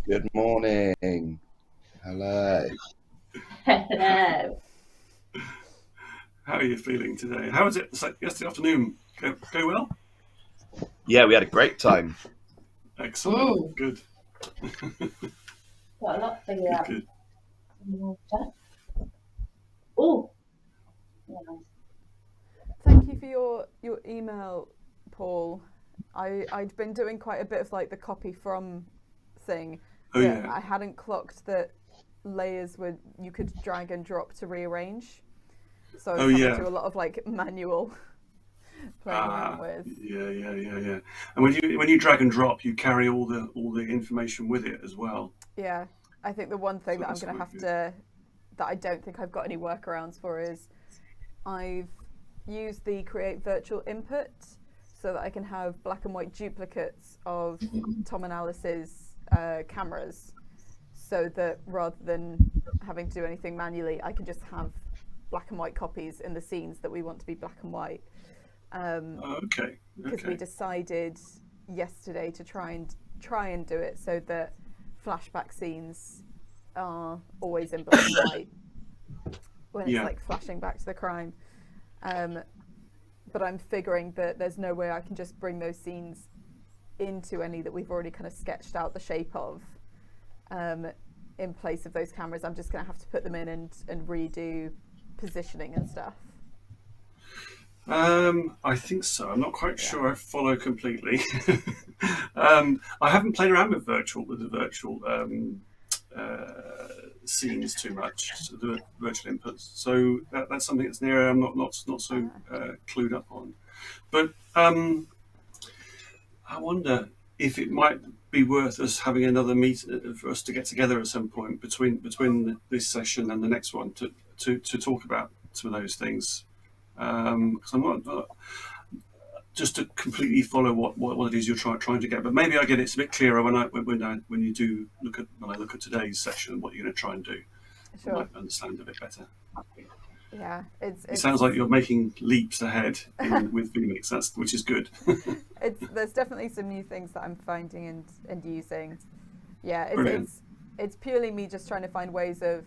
Good morning. Hello. Hello. How are you feeling today? How was it yesterday afternoon? Go well? Yeah, we had a great time. Excellent. Good. Got a lot figured Good, out. good. Oh, yeah, nice. Thank you for your email, Paul. I'd been doing quite a bit of like the copy from thing, Oh, but yeah. I hadn't clocked that layers would you could drag and drop to rearrange. So I was Oh, having to yeah. do a lot of like manual playing around Ah, with. yeah. And when you drag and drop, you carry all the information with it as well. Yeah, I think the one thing So that I'm that's going to quite have good. to that I don't think I've got any workarounds for is I've used the create virtual input so that I can have black and white duplicates of Tom and Alice's cameras, so that rather than having to do anything manually, I can just have black and white copies in the scenes that we want to be black and white. Oh, okay. Because we Okay. decided yesterday to try and do it so that flashback scenes are always in black and white when it's Yeah. like flashing back to the crime. Um, but I'm figuring that there's no way I can just bring those scenes into any that we've already kind of sketched out the shape of in place of those cameras. I'm just going to have to put them in and redo positioning and stuff. I think so. I'm not quite Yeah. sure I follow completely. I haven't played around with the virtual scenes too much, so the virtual inputs. So that's something that's near. I'm not so clued up on. But I wonder if it might be worth us having another meet for us to get together at some point between this session and the next one to talk about some of those things. Because I'm not just to completely follow what it is you're trying to get. But maybe I get it's a bit clearer when you do look at when I look at today's session, what you're going to try and do. I Sure. might understand a bit better. Yeah, It sounds like you're making leaps ahead with Phoenix, which is good. there's definitely some new things that I'm finding and using. Yeah, Brilliant. it's purely me just trying to find ways of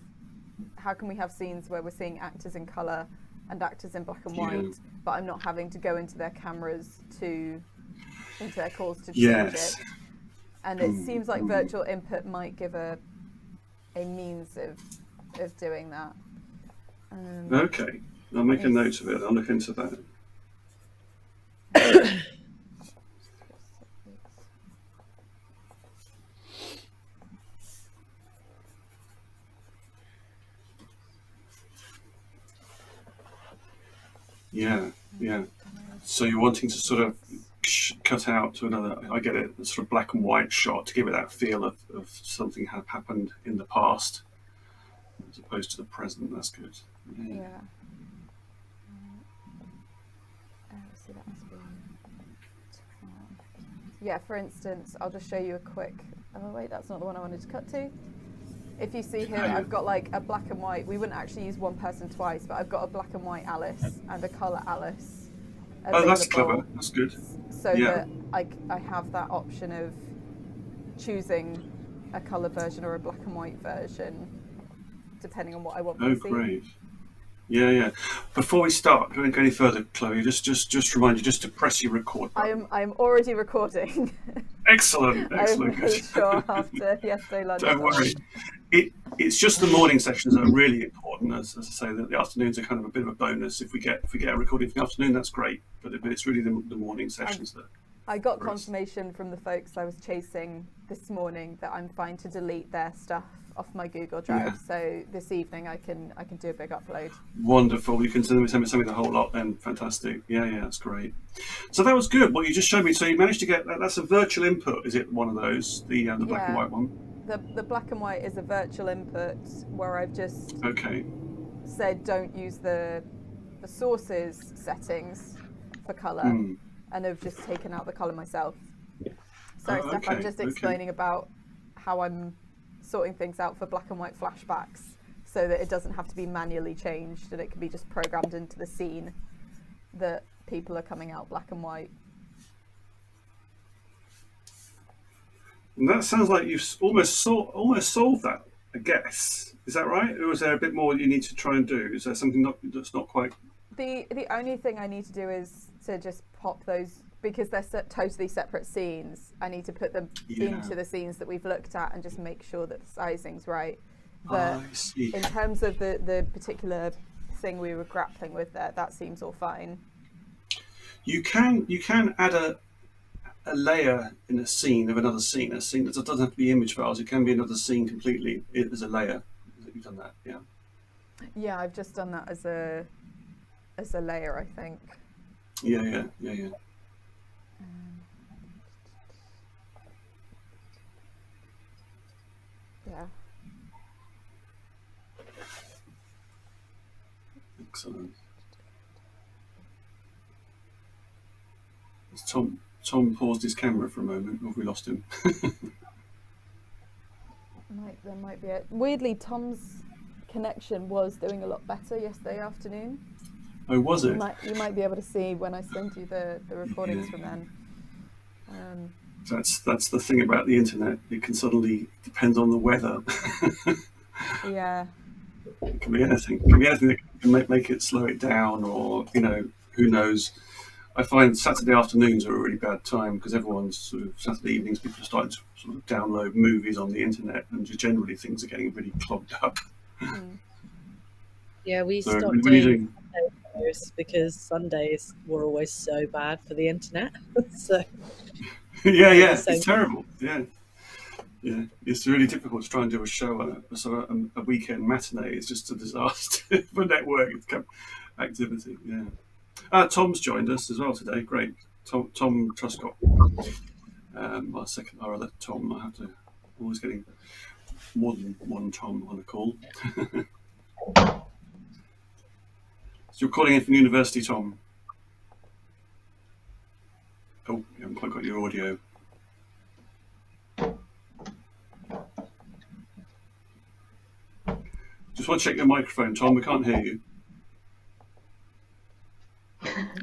how can we have scenes where we're seeing actors in color and actors in black and white, Yeah. but I'm not having to go into their cameras into their calls to change Yes. it. And it seems like virtual input might give a means of doing that. Okay. I'll make a note of it. I'll look into that. Yeah. So you're wanting to sort of cut out to another, I get it, a sort of black and white shot to give it that feel of something have happened in the past as opposed to the present. That's good. Yeah. So that must be. Yeah, for instance, I'll just show you a quick. Oh wait, that's not the one I wanted to cut to. If you see here, I've got like a black and white. We wouldn't actually use one person twice, but I've got a black and white Alice and a color Alice available. Oh, that's clever. That's good. So Yeah. that I have that option of choosing a color version or a black and white version, depending on what I want Oh, to see. great. Yeah. Before we start going any further, Chloe, just remind you just to press your record button. I am already recording. Excellent. I Good. made sure after yesterday lunchtime. Don't worry. It's just the morning sessions that are really important. As I say, the afternoons are kind of a bit of a bonus. If we get a recording for the afternoon, that's great. But it's really the morning sessions that. I got confirmation from the folks I was chasing this morning that I'm fine to delete their stuff off my Google Drive. Yeah. So this evening I can do a big upload. Wonderful. You can send me the whole lot then. Fantastic. Yeah, that's great. So that was good. What you just showed me. So you managed to get that. That's a virtual input. Is it one of those? The black and white one? The black and white is a virtual input where I've just said don't use the sources settings for color and have just taken out the color myself. Sorry, Steph, I'm just explaining about how I'm sorting things out for black and white flashbacks so that it doesn't have to be manually changed and it can be just programmed into the scene that people are coming out black and white. And that sounds like you've almost solved that, I guess. Is that right? Or is there a bit more you need to try and do? Is there something that's not quite... The only thing I need to do is to just pop those, because they're totally separate scenes. I need to put them into the scenes that we've looked at and just make sure that the sizing's right. But I see. in terms of the particular thing we were grappling with there, that seems all fine. You can add a layer in a scene of another scene. A scene that doesn't have to be image files. It can be another scene completely as a layer. You've done that, yeah. Yeah, I've just done that as a layer, I think. Yeah. Yeah. Excellent. Tom paused his camera for a moment, or have we lost him? There might be it. Weirdly, Tom's connection was doing a lot better yesterday afternoon. Oh, was it? You might be able to see when I send you the recordings from then. That's the thing about the internet. It can suddenly depend on the weather. Yeah. It can be anything. It can be anything that can make it slow it down, or who knows. I find Saturday afternoons are a really bad time because everyone's sort of Saturday evenings. People are starting to sort of download movies on the internet, and just generally things are getting really clogged up. Yeah, we So stopped doing Sundays because Sundays were always so bad for the internet. So yeah, it's terrible. Yeah, it's really difficult to try and do a show. A weekend matinee is just a disaster for network activity. Yeah. Tom's joined us as well today. Great, Tom Truscott. Our other Tom. I have to always getting more than one Tom on a call. So you're calling in from university, Tom. Oh, you haven't quite got your audio. Just want to check your microphone, Tom. We can't hear you.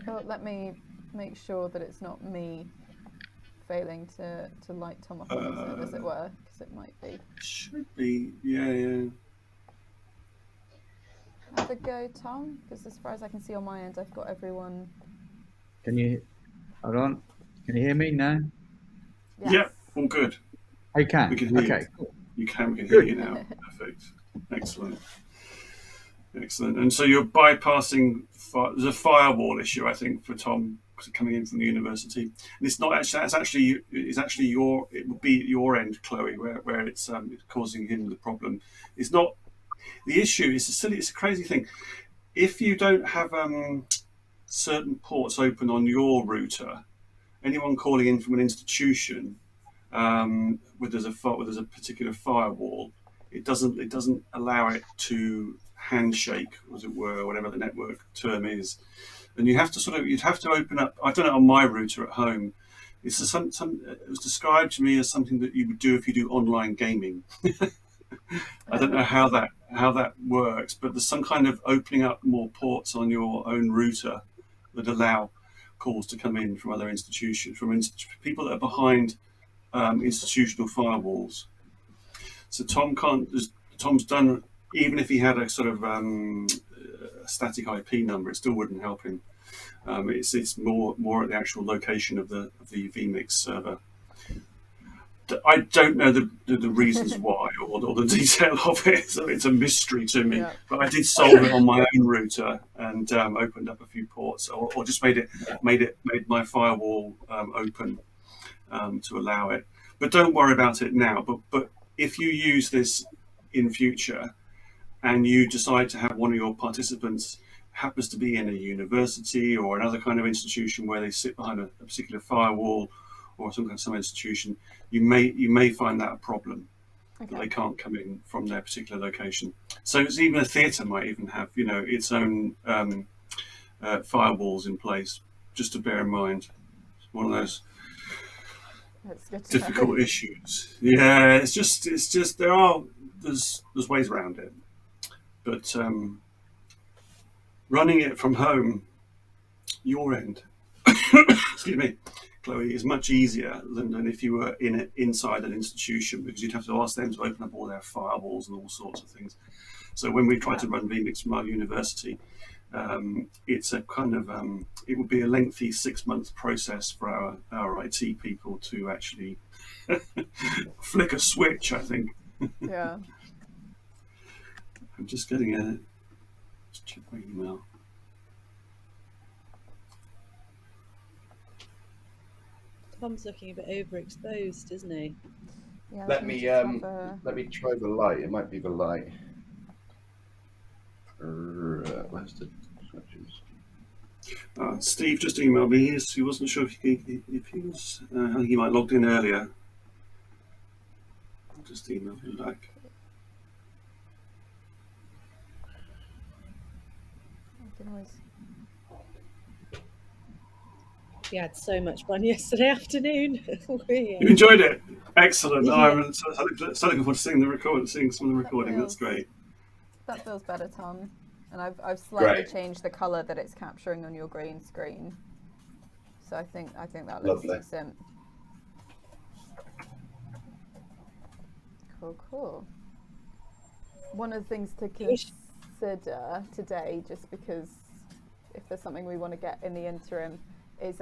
Well, let me make sure that it's not me failing to light Tom up on it, as it were, because it might be. Should be, yeah. Have a go, Tom, because as far as I can see on my end, I've got everyone. Hold on. Can you hear me now? Yes. Yeah, all good. I can. We can hear okay. you. Cool. We can hear you now. Perfect. Excellent. And so you're bypassing. There's a firewall issue, I think, for Tom coming in from the university. And it's not actually. It's actually your. It would be your end, Chloe, where it's causing him the problem. It's not. The issue is it's a crazy thing. If you don't have certain ports open on your router, anyone calling in from an institution where there's a particular firewall, it doesn't allow it to handshake, as it were, whatever the network term is, and you'd have to open up. I've done it on my router at home. It was described to me as something that you would do if you do online gaming. I don't know how that works, but there's some kind of opening up more ports on your own router that allow calls to come in from other institutions, from people that are behind institutional firewalls. So Tom's done, even if he had a sort of static IP number, it still wouldn't help him. It's more at the actual location of the vMix server. I don't know the reasons why or the detail of it, so it's a mystery to me. Yeah. But I did solve it on my own router and opened up a few ports, or just made my firewall open to allow it. But don't worry about it now. But if you use this in future, and you decide to have one of your participants happens to be in a university or another kind of institution where they sit behind a particular firewall, or some institution, you may find that a problem. Okay. That they can't come in from their particular location. So it's even a theatre might even have its own firewalls in place. Just to bear in mind, it's one of those difficult issues. Yeah, it's just there's ways around it, but running it from home, your end. excuse me, Chloe, is much easier than if you were inside an institution, because you'd have to ask them to open up all their firewalls and all sorts of things. So when we try to run vMix from our university, it's a kind of it would be a lengthy 6-month process for our IT people to actually flick a switch, I think. Yeah. I'm just getting let's check my email. Tom's looking a bit overexposed, isn't he? Yeah. Let me try the light. It might be the light. Where's the switches? Steve just emailed me. He wasn't sure if he was. I think he might have logged in earlier. I'll just email him back. We had so much fun yesterday afternoon. You enjoyed it? Excellent. Yeah. I'm so looking forward to seeing some of the recording. That's great. That feels better, Tom. And I've slightly changed the colour that it's capturing on your green screen. So I think that looks decent. Cool. One of the things to consider today, just because if there's something we want to get in the interim, is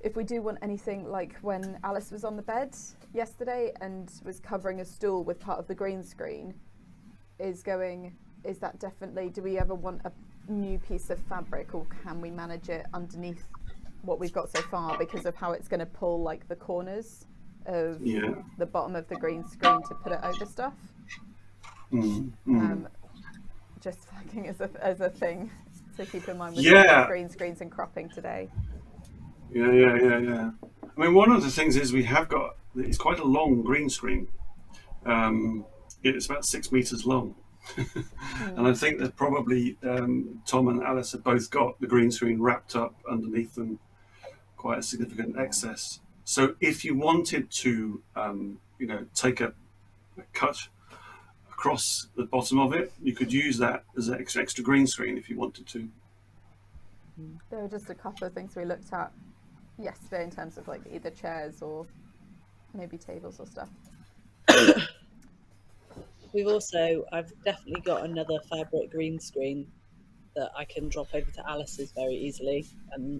if we do want anything, like when Alice was on the bed yesterday and was covering a stool with part of the green screen, is that definitely, do we ever want a new piece of fabric, or can we manage it underneath what we've got so far, because of how it's going to pull like the corners of the bottom of the green screen to put it over stuff? Just flagging as a thing to keep in mind with green screens and cropping today. Yeah. I mean, one of the things is it's quite a long green screen. It's about 6 meters long. And I think that probably Tom and Alice have both got the green screen wrapped up underneath them, quite a significant excess. So if you wanted to, take a cut across the bottom of it, you could use that as an extra green screen if you wanted to. There were just a couple of things we looked at yesterday in terms of like either chairs or maybe tables or stuff. I've definitely got another fabric green screen that I can drop over to Alice's very easily, and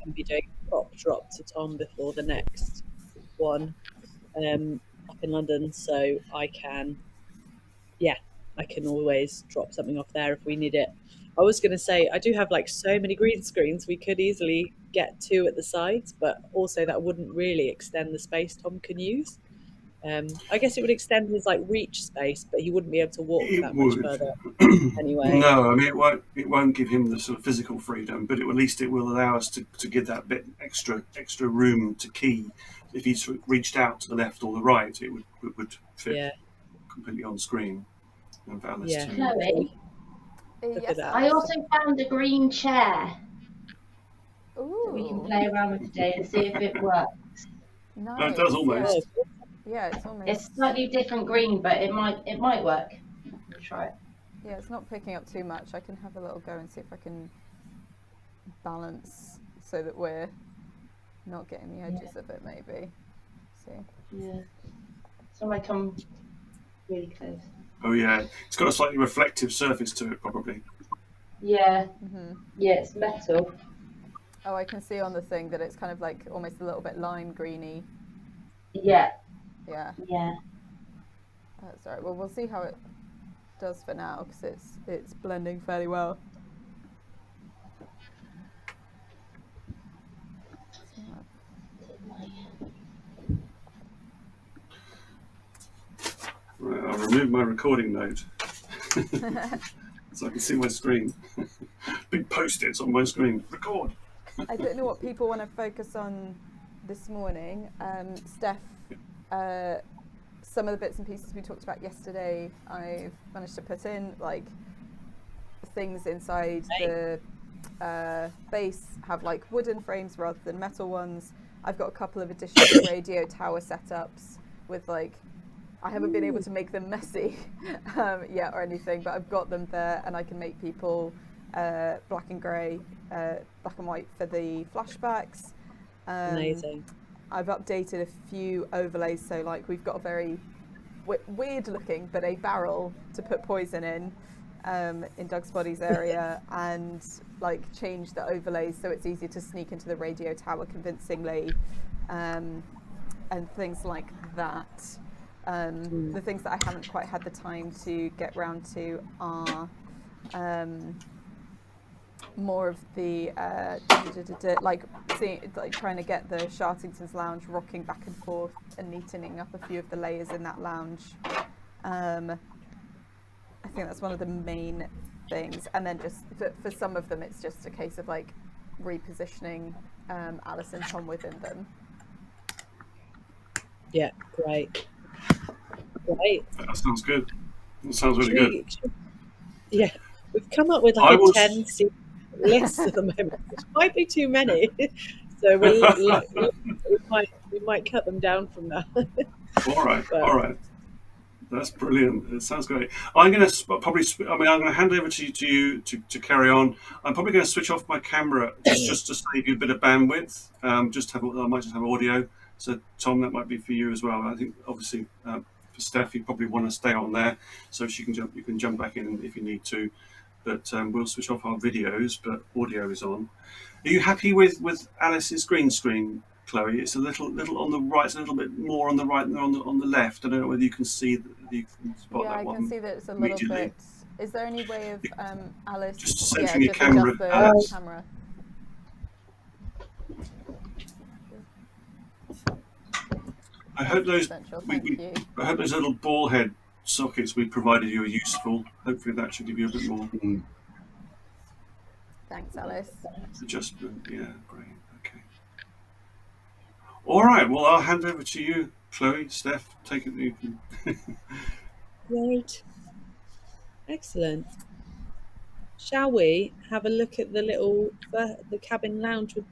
can be doing a crop drop to Tom before the next one up in London, so I can always drop something off there if we need it. I was going to say, I do have like so many green screens, we could easily get 2 at the sides, but also that wouldn't really extend the space Tom can use. I guess it would extend his like reach space, but he wouldn't be able to walk much further anyway. No, I mean it won't give him the sort of physical freedom, but at least it will allow us to give that bit extra room to key. If he sort of reached out to the left or the right, it would fit completely on screen. And Chloe, yes, I also found a green chair. Ooh. That we can play around with today and see if it works. Nice. No, it does almost. Yeah, it's almost. It's slightly different green, but it might work. We'll try it. Yeah, it's not picking up too much. I can have a little go and see if I can balance so that we're not getting the edges of it, maybe. See. Yeah. So I come really close. Oh yeah, it's got a slightly reflective surface to it, probably. Yeah. Yeah, it's metal. Oh, I can see on the thing that it's kind of like almost a little bit lime greeny. Yeah. Yeah. That's all right. Well, we'll see how it does for now, because it's blending fairly well. Right, I'll remove my recording mode so I can see my screen. Big post-its on my screen. Record. I don't know what people want to focus on this morning. Steph, some of the bits and pieces we talked about yesterday, I've managed to put in, like things inside the base have like wooden frames rather than metal ones. I've got a couple of additional radio tower setups with like, I haven't been able to make them messy yet or anything, but I've got them there, and I can make people black and grey, black and white for the flashbacks. Amazing. I've updated a few overlays, so like we've got a very weird looking, but a barrel to put poison in Doug's body's area, and like change the overlays so it's easier to sneak into the radio tower convincingly, and things like that. The things that I haven't quite had the time to get round to are more of the like trying to get the Shartington's lounge rocking back and forth and neatening up a few of the layers in that lounge. I think that's one of the main things, and then just for some of them it's just a case of like repositioning Alice and Tom within them. Yeah, great. That sounds good. That sounds really good. Yeah, we've come up with like a 10 list at the moment, which might be too many. So we might cut them down from that. All right. That's brilliant. It sounds great. I'm going to probably. I'm going to hand over to you to carry on. I'm probably going to switch off my camera just to save you a bit of bandwidth. I might just have audio. So Tom, that might be for you as well. I think obviously for Steph, you probably want to stay on there so she can jump. You can jump back in if you need to. But we'll switch off our videos, but audio is on. Are you happy with Alice's green screen, Chloe? It's a little on the right. It's a little bit more on the right than on the left. I don't know whether you can see that. You can spot that one. Yeah, I can see that it's a little bit. Is there any way of Alice? Just centering your camera, Alice. Camera. I hope those. I hope those little ball head sockets we provided you are useful. Hopefully that should give you a bit more. Thanks, Alice. Adjustment, yeah, great. Okay. All right. Well, I'll hand over to you, Chloe. Steph, take it. You can. Right. Excellent. Shall we have a look at the cabin lounge with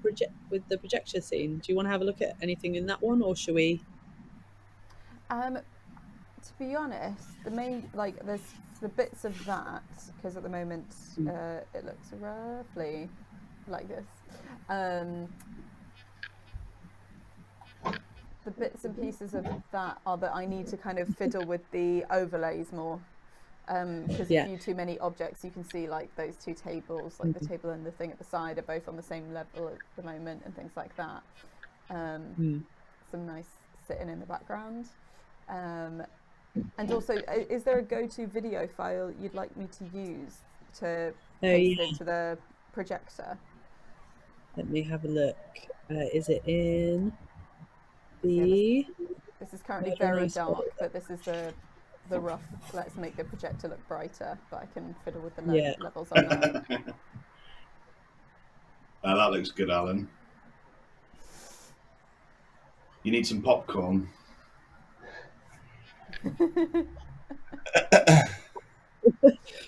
the projector scene? Do you want to have a look at anything in that one, or shall we? To be honest, the main there's the bits of that, because at the moment it looks roughly like this. The bits and pieces of that are that I need to kind of fiddle with the overlays more, because a few too many objects. You can see like those two tables, like the table and the thing at the side, are both on the same level at the moment, and things like that. Some nice sitting in the background. And also, is there a go-to video file you'd like me to use to paste into the projector? Let me have a look. Is it in the... This is currently very dark, but this is the rough. Let's make the projector look brighter, but I can fiddle with the levels on that. That looks good, Alan. You need some popcorn.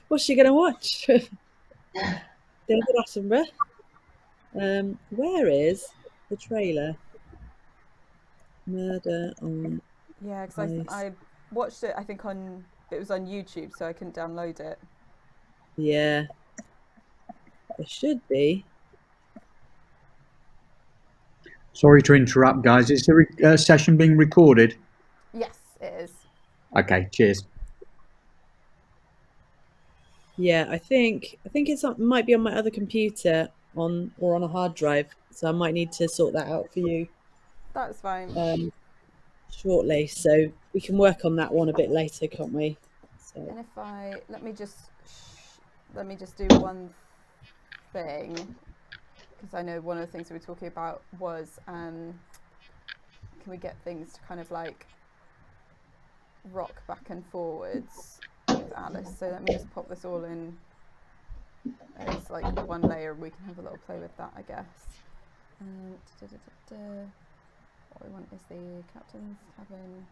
What's she gonna watch? David Attenborough. Where is the trailer? Murder on. Yeah, because I watched it. I think it was on YouTube, so I couldn't download it. Yeah, there should be. Sorry to interrupt, guys. Is the session being recorded? Yes, it is. Okay, cheers. Yeah, I think it might be on my other computer or on a hard drive, so I might need to sort that out for you. That's fine. Shortly, so we can work on that one a bit later, can't we? So. And if let me just do one thing, because I know one of the things we were talking about was can we get things to kind of like rock back and forwards with Alice. So let me just pop this all in as like one layer, and we can have a little play with that, I guess. What we want is the captain's cabin.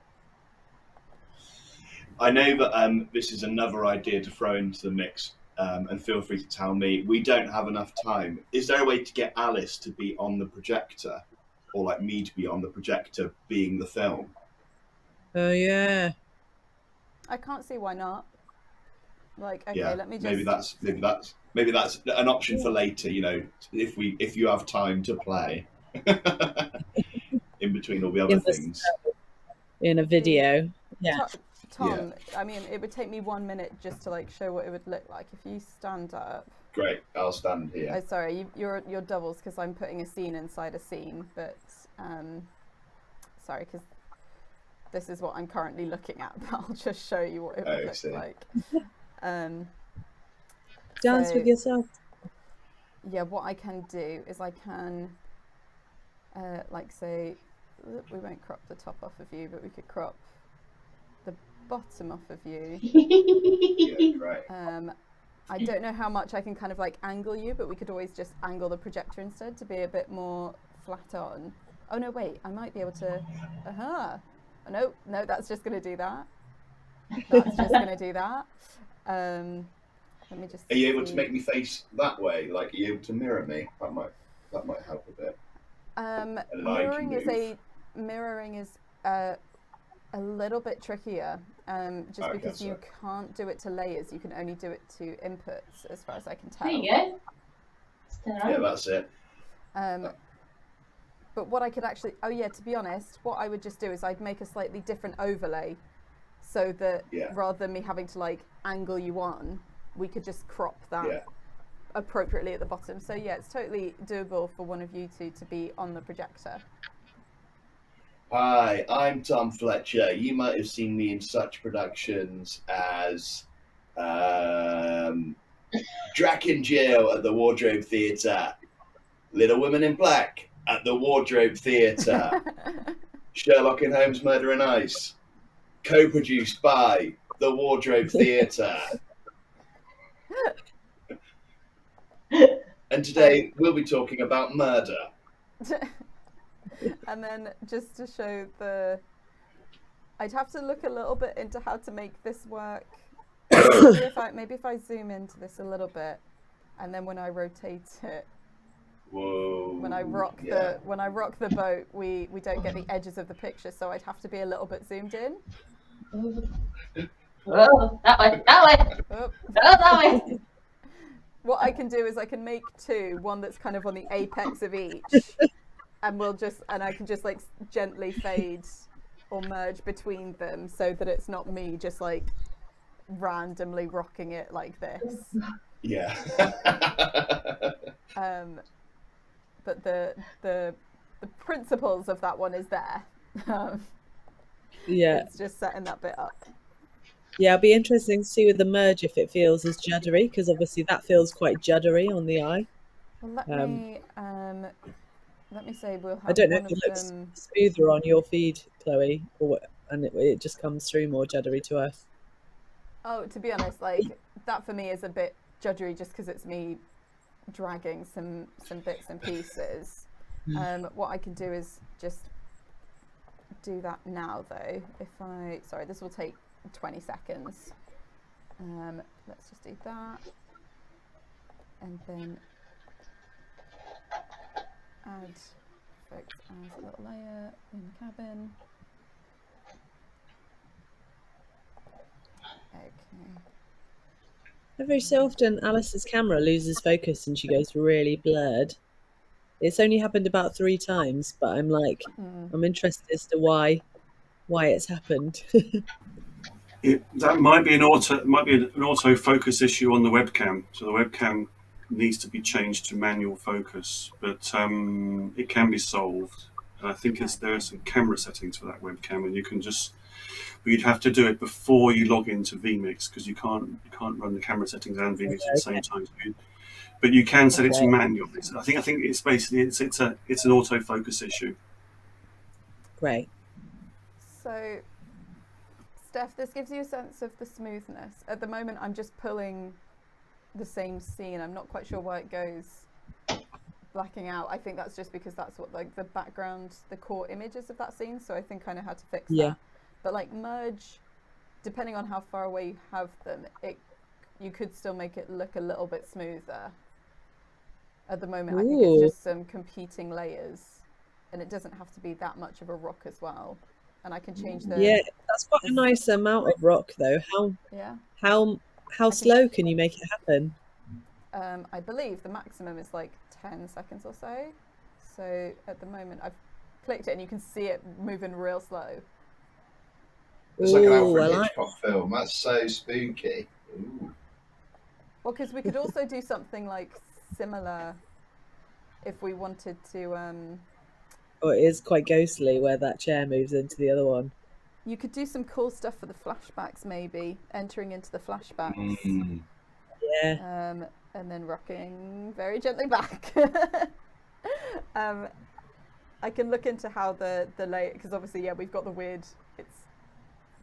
I know that this is another idea to throw into the mix, and feel free to tell me. We don't have enough time. Is there a way to get Alice to be on the projector, or like me to be on the projector being the film? Oh yeah. I can't see why not. Like, okay, Yeah, let me just. maybe that's an option for later. You know, if you have time to play in between all the other In the things. in a video. Yeah. Tom, I mean, it would take me 1 minute just to like show what it would look like if you stand up. Great, I'll stand here. Oh, sorry, you're doubles because I'm putting a scene inside a scene, but sorry, because this is what I'm currently looking at. But I'll just show you what it would look like. Dance with yourself. Yeah, what I can do is I can, like, say, we won't crop the top off of you, but we could crop the bottom off of you. Yeah, right. I don't know how much I can kind of like angle you, but we could always just angle the projector instead to be a bit more flat on. Oh no, wait, I might be able to, oh, no, that's just gonna do that. That's just gonna do that. Let me just Are you able to make me face that way? Like, are you able to mirror me? That might help a bit. Mirroring is a little bit trickier, just because you can't do it to layers. You can only do it to inputs, as far as I can tell. There you go. Yeah, that's it. But what I could actually, to be honest, what I would just do is I'd make a slightly different overlay, so that rather than me having to like angle you on, we could just crop that appropriately at the bottom. So yeah, it's totally doable for one of you two to be on the projector. Hi, I'm Tom Fletcher. You might have seen me in such productions as Drac and Jill at the Wardrobe Theatre, Little Women in Black at the Wardrobe Theatre, Sherlock and Holmes Murder and Ice, co-produced by the Wardrobe Theatre. And today we'll be talking about murder. And then just to show I'd have to look a little bit into how to make this work. maybe if I zoom into this a little bit, and then when I rotate it, when I rock the boat, we don't get the edges of the picture, so I'd have to be a little bit zoomed in. Oh, that way. Oh, that way. What I can do is I can make two, one that's kind of on the apex of each, and I can just like gently fade or merge between them so that it's not me just like randomly rocking it like this. Yeah. But the principles of that one is there. It's just setting that bit up. Yeah, it'll be interesting to see with the merge if it feels as juddery, because obviously that feels quite juddery on the eye. Well, let me say we'll have. I don't know if it looks smoother on your feed, Chloe, and it just comes through more juddery to us. Oh, to be honest, like that for me is a bit juddery just because it's me dragging some bits and pieces. What I can do is just do that now, though. Sorry, this will take 20 seconds. Let's just do that, and then add folks as a little layer in the cabin. Okay. Every so often Alice's camera loses focus and she goes really blurred. It's only happened about 3 times, but I'm like, I'm interested as to why it's happened. That might be an autofocus issue on the webcam. So the webcam needs to be changed to manual focus, but it can be solved. And I think there are some camera settings for that webcam, and you'd have to do it before you log into vMix, because you can't run the camera settings and vMix at the same time. But you can set it to manual. I think it's basically it's an autofocus issue. Great. So, Steph, this gives you a sense of the smoothness. At the moment, I'm just pulling the same scene. I'm not quite sure why it goes blacking out. I think that's just because that's what like the background, the core images of that scene. So I think I know how to fix that. But like merge, depending on how far away you have them, you could still make it look a little bit smoother. At the moment, I think it's just some competing layers, and it doesn't have to be that much of a rock as well. And I can change the... Yeah, that's quite a nice amount of rock, though. how slow can you make it happen? I believe the maximum is like 10 seconds or so. So at the moment I've clicked it and you can see it moving real slow. It's like an Alfred I like Hitchcock film. That's so spooky. Ooh. Well, because we could also do something like similar if we wanted to. Oh, it is quite ghostly where that chair moves into the other one. You could do some cool stuff for the flashbacks, maybe entering into the flashbacks. Yeah. And then rocking very gently back. I can look into how the layer, because obviously, yeah, we've got the weird. It's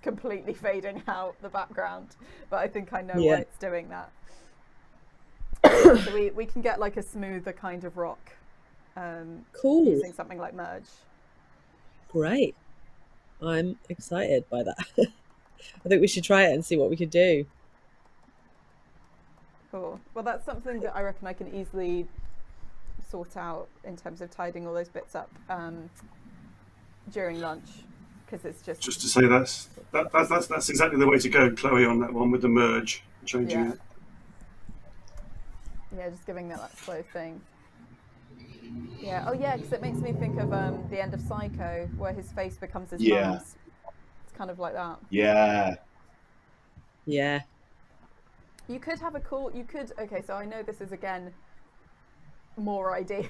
completely fading out the background, but I think I know why it's doing that. So we can get like a smoother kind of rock. Cool. Using something like merge. Great. I'm excited by that. I think we should try it and see what we could do. Cool. Well, that's something that I reckon I can easily sort out in terms of tidying all those bits up during lunch, because it's just to say that's exactly the way to go, Chloe, on that one with the merge, changing it. Yeah, just giving that slow thing. Yeah. Oh, yeah, because it makes me think of the end of Psycho, where his face becomes his mum's. It's kind of like that. Yeah. Yeah. You could have a cool. You could. Okay, so I know this is again more ideas,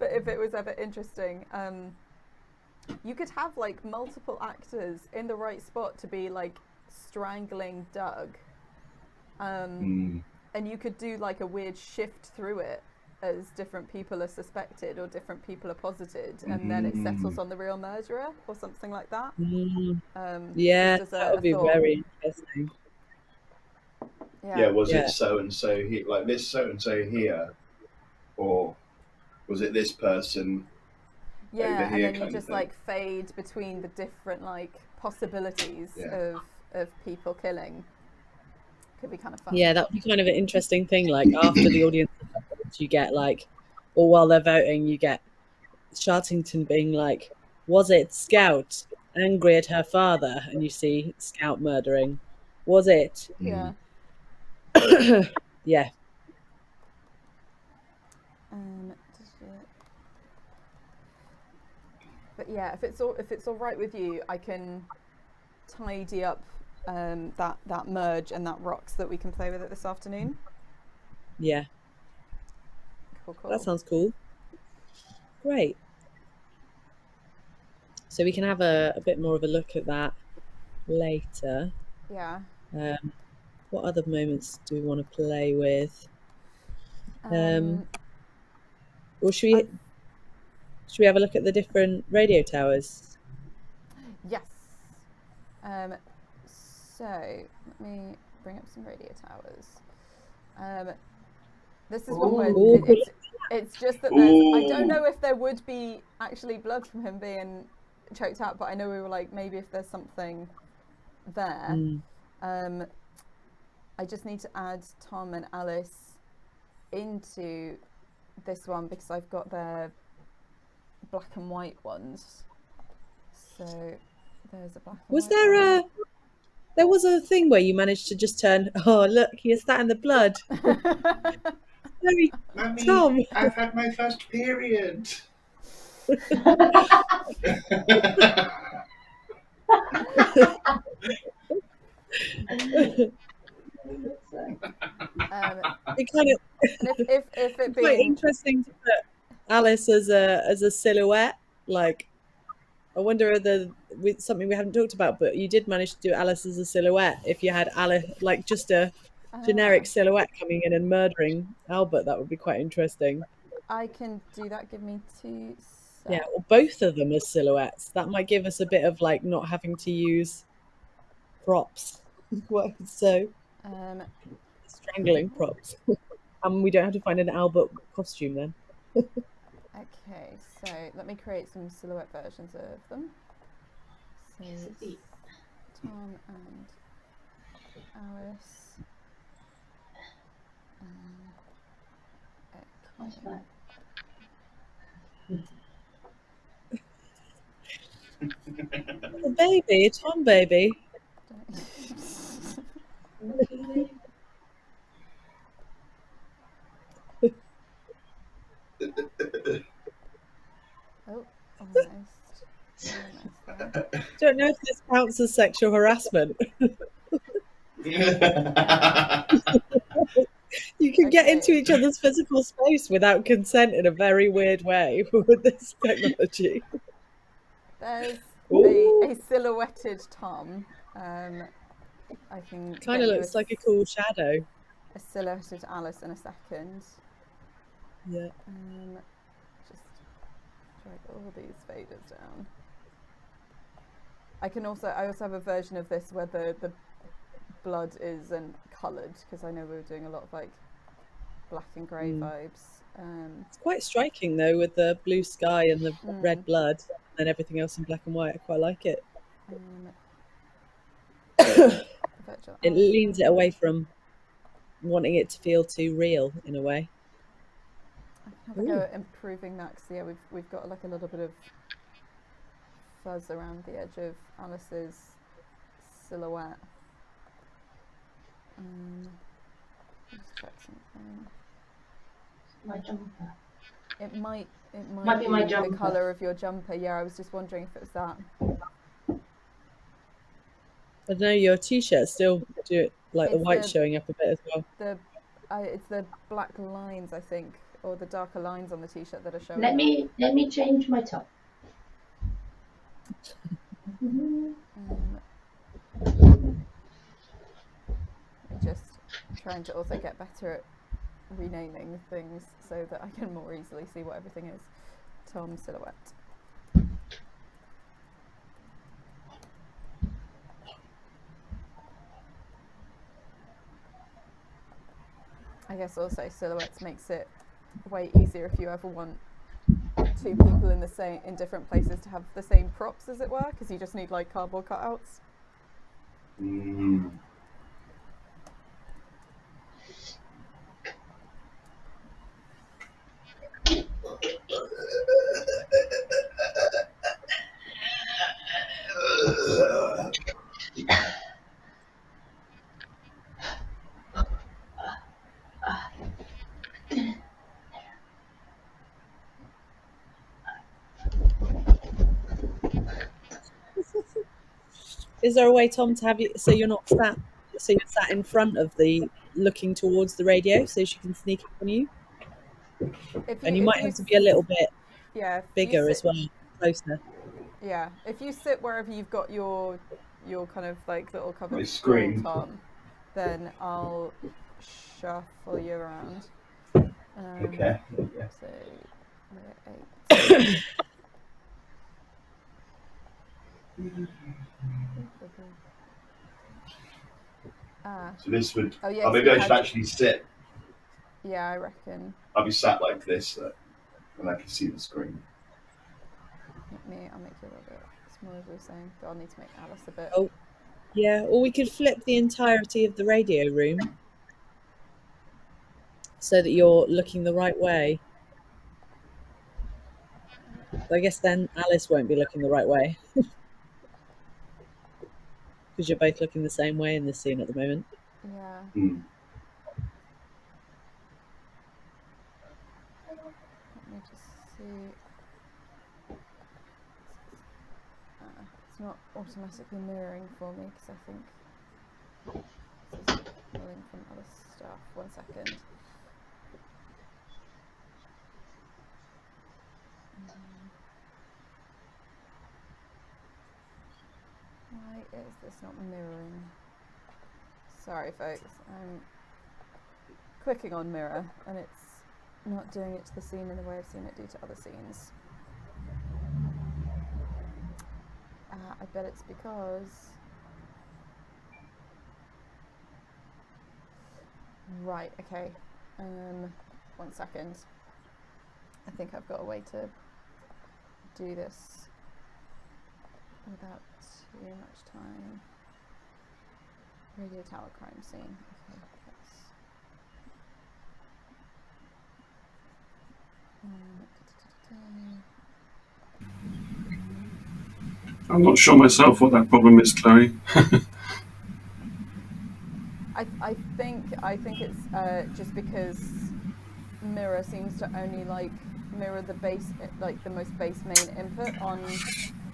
but if it was ever interesting, you could have like multiple actors in the right spot to be like strangling Doug, and you could do like a weird shift through it as different people are suspected or different people are posited, and then it settles on the real murderer or something like that. Yeah, that would be very interesting. Yeah, was it so and so here, like this so and so here, or was it this person? Yeah, and then you just like fade between the different like possibilities of people killing. Could be kind of fun. Yeah, that would be kind of an interesting thing. Like after the audience, you get like, or while they're voting, you get Shartington being like, "Was it Scout angry at her father?" And you see Scout murdering. Was it? Yeah. Yeah. But yeah, if it's all right with you, I can tidy up that merge and that rocks that we can play with it this afternoon. Yeah. Cool. That sounds cool. Great. So we can have a bit more of a look at that later. Yeah. What other moments do we want to play with? Or should we have a look at the different radio towers? Yes. So let me bring up some radio towers. This is one where it's just that I don't know if there would be actually blood from him being choked out, but I know we were like, maybe if there's something there. I just need to add Tom and Alice into this one because I've got their black and white ones. So there's a black and was white there one. There was a thing where you managed to just turn, oh look, here's that in the blood. Very Mummy, Tom. I've had my first period. It kind of if it being quite interesting to put Alice as a silhouette. Like, I wonder with something we haven't talked about, but you did manage to do Alice as a silhouette. If you had Alice, like just a generic silhouette coming in and murdering Albert, that would be quite interesting. I can do that. Give me 2 seconds. Yeah, or both of them as silhouettes. That might give us a bit of like not having to use props. So strangling props. We don't have to find an Albert costume then. Okay, so let me create some silhouette versions of them. So Tom and Alice. Okay. A baby, a Tom baby. Don't know if this counts as sexual harassment. You can get into each other's physical space without consent in a very weird way with this technology. There's a silhouetted Tom. I can Kind of looks like a cool shadow. A silhouetted Alice in a second. Yeah. Just drag all these faders down. I also have a version of this where the blood isn't coloured, because I know we were doing a lot of like black and grey vibes. It's quite striking though, with the blue sky and the red blood and everything else in black and white. I quite like it. It leans it away from wanting it to feel too real in a way. I can have a go at improving that, because yeah, we've got like a little bit of fuzz around the edge of Alice's silhouette. Just check something. My jumper. It might be my jumper. The colour of your jumper. Yeah, I was just wondering if it was that. I don't know, your t-shirt still do it like the white showing up a bit as well. It's the black lines, I think, or the darker lines on the t-shirt that are showing. Let me change my top. Just trying to also get better at renaming things so that I can more easily see what everything is. Tom silhouette. I guess also silhouettes makes it way easier if you ever want two people in different places to have the same props, as it were, because you just need like cardboard cutouts. Is there a way, Tom, to have you so you're sat in front of looking towards the radio so she can sneak up on you? And you might have to be a little bit bigger as well, closer. Yeah, if you sit wherever you've got your kind of like little covered screen, Tom, then I'll shuffle you around. Okay. So we're 8. So this would. Oh, yeah, maybe I should actually sit. Yeah, I reckon. I'll be sat like this, and I can see the screen. I'll make you a little bit smaller, as we were saying, but I'll need to make Alice a bit. Oh, yeah. Or we could flip the entirety of the radio room so that you're looking the right way. I guess then Alice won't be looking the right way. Because you're both looking the same way in this scene at the moment. Yeah. Let me just see. It's not automatically mirroring for me, because I think this is pulling from other stuff. 1 second. Why is this not mirroring? Sorry folks, I'm clicking on mirror and it's not doing it to the scene in the way I've seen it do to other scenes. I bet it's because... Right, okay. 1 second. I think I've got a way to do this without too much time. Radio tower crime scene. Okay, I'm not sure myself what that problem is, Chloe. I think it's just because mirror seems to only like mirror the base, like the most base main input on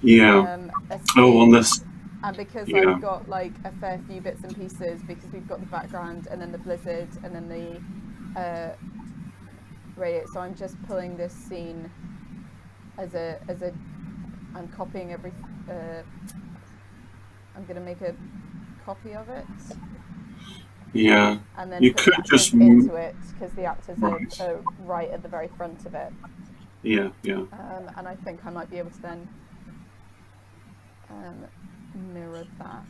Oh, on this. And because Yeah. I've got like a fair few bits and pieces, because we've got the background and then the blizzard and then the radio, so I'm just pulling this scene as a I'm copying every I'm gonna make a copy of it. Yeah. And then You put could the actors just into it, because the actors Right. are right at the very front of it. Yeah. And I think I might be able to then mirror that.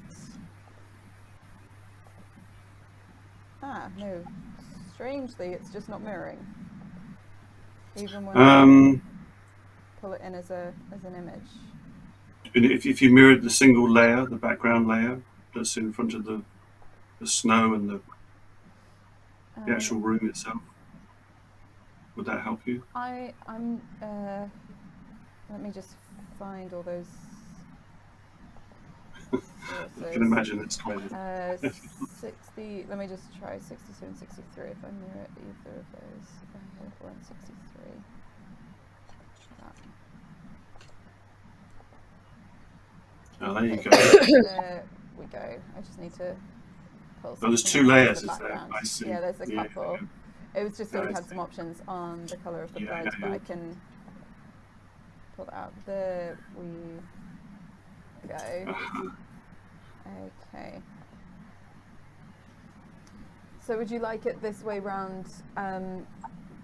Ah, no. Strangely, it's just not mirroring. Even when I pull it in as an image. If you mirrored the single layer, the background layer that's in front of the snow and the actual room itself, would that help you? I'm let me just find all those sources. I can imagine it's quite 60, let me just try 62 and 63 if I mirror either of those. 4 and 63. Oh, there you Okay. go. There we go. I just need to pull Oh, there's something two out layers, of the is there? background. I see. Yeah, there's a couple. It was just so we I had see. some options on the colour of the Yeah, blood, but yeah. I can pull that out. There we go. Okay. So would you like it this way round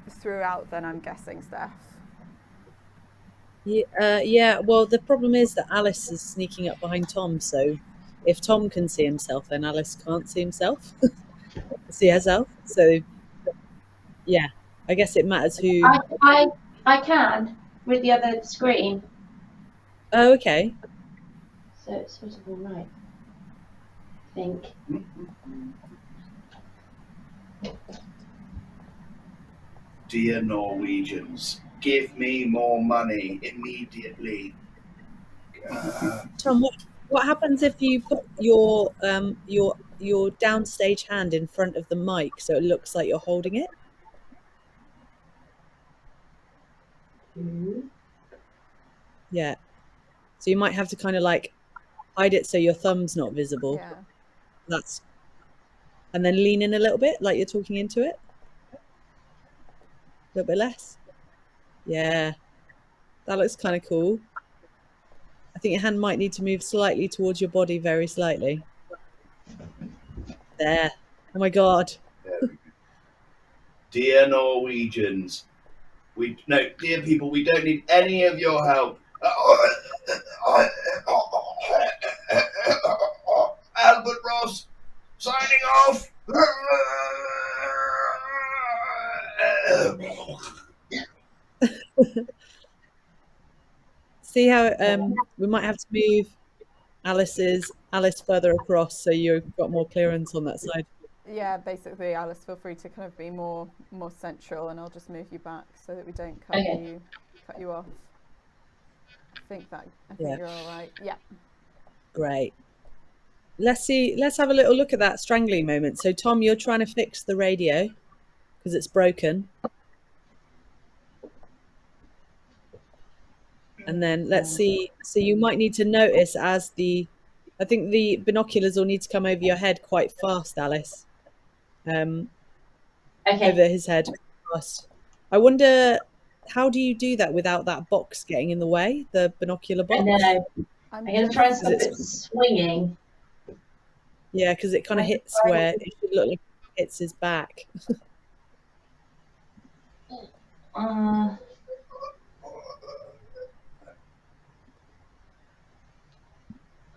throughout then, I'm guessing, Steph? Yeah. Well, the problem is that Alice is sneaking up behind Tom. So if Tom can see himself, then Alice can't see himself. See herself. So yeah, I guess it matters who. I can with the other screen, Oh, okay. so it's sort of all right. I think. Dear Norwegians, give me more money immediately. Tom, what happens if you put your downstage hand in front of the mic so it looks like you're holding it? Yeah. So you might have to kind of like hide it so your thumb's not visible. Yeah. And then lean in a little bit, like you're talking into it. A little bit less. Yeah. That looks kind of cool. I think your hand might need to move slightly towards your body, very slightly. There. Oh my God. Dear Norwegians, dear people, we don't need any of your help. Albert Ross, signing off. See how we might have to move Alice further across so you've got more clearance on that side. Yeah, basically, Alice, feel free to kind of be more central, and I'll just move you back so that we don't cut you off. I think you're all right. Yeah. Great. Let's have a little look at that strangling moment. So Tom, you're trying to fix the radio because it's broken. And then let's see. So you might need to notice I think the binoculars will need to come over your head quite fast, Alice. Over his head fast. I wonder, how do you do that without that box getting in the way, the binocular box? I know. I'm going to try and stop it swinging. Yeah, because it kind of hits where it should look like it hits his back.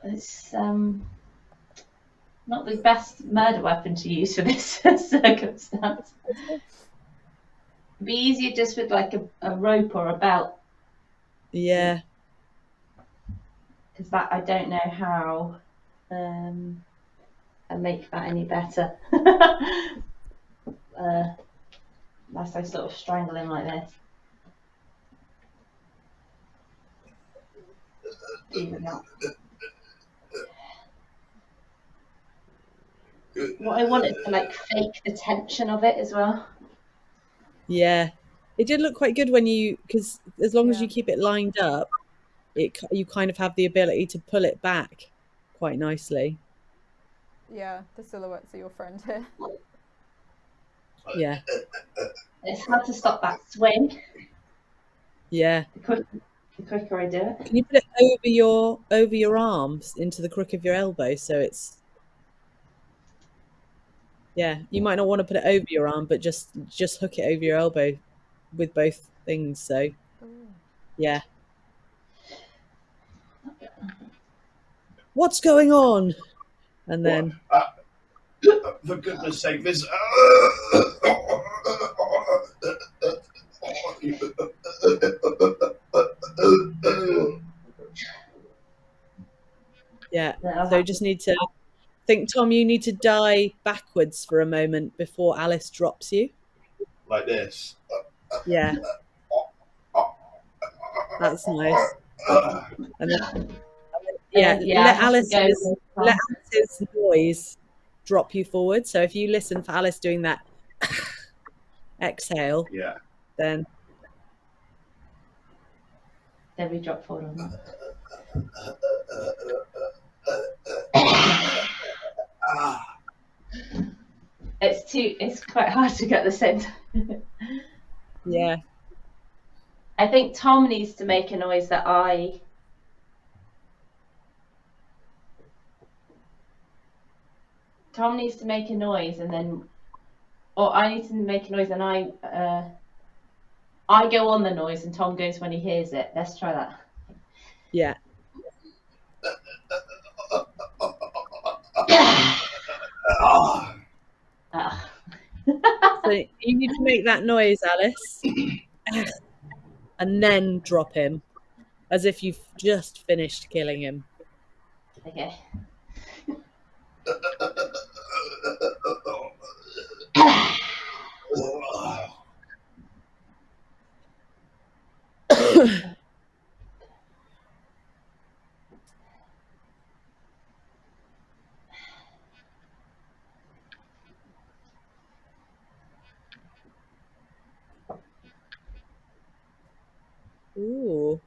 It's not the best murder weapon to use for this circumstance. It'd be easier just with like a rope or a belt. Yeah. Because that I don't know how I make that any better. Unless I sort of strangle him like this. Even that. What I want is to like fake the tension of it as well. Yeah, it did look quite good because as long as you keep it lined up, you kind of have the ability to pull it back quite nicely. Yeah, the silhouettes of your friend here. Yeah. It's hard to stop that swing. Yeah. The quicker I do it. Can you put it over your arms into the crook of your elbow so it's you might not want to put it over your arm, but just hook it over your elbow with both things. So yeah. What's going on? And then for goodness sake, this. yeah. So just need to think, Tom, you need to die backwards for a moment before Alice drops you. Like this. Yeah. That's nice. And then, let Alice's noise drop you forward. So if you listen for Alice doing that exhale, then we drop forward on that. It's quite hard to get the centre. Yeah. I think Tom needs to make a noise that Tom needs to make a noise and then, or I need to make a noise and I go on the noise and Tom goes when he hears it. Let's try that. Yeah. So you need to make that noise, Alice, and then drop him as if you've just finished killing him. Okay. Ooh.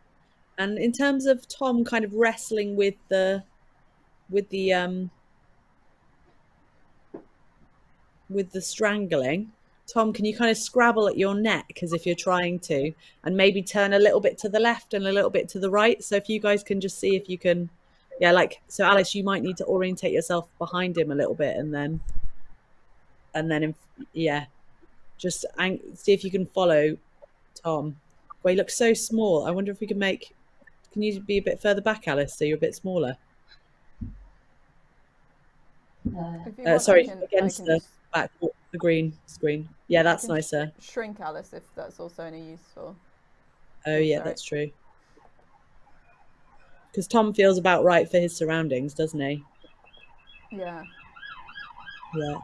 And in terms of Tom kind of wrestling with the strangling, Tom, can you kind of scrabble at your neck as if you're trying to, and maybe turn a little bit to the left and a little bit to the right? So if you guys can just see if you can, so Alice, you might need to orientate yourself behind him a little bit, and then just see if you can follow Tom. Well, he looks so small. I wonder if we can can you be a bit further back, Alice, so you're a bit smaller? Sorry, against the back, the green screen. Yeah, that's nicer. Shrink Alice if that's also any useful. Oh yeah, that's true. Because Tom feels about right for his surroundings, doesn't he? Yeah. Yeah.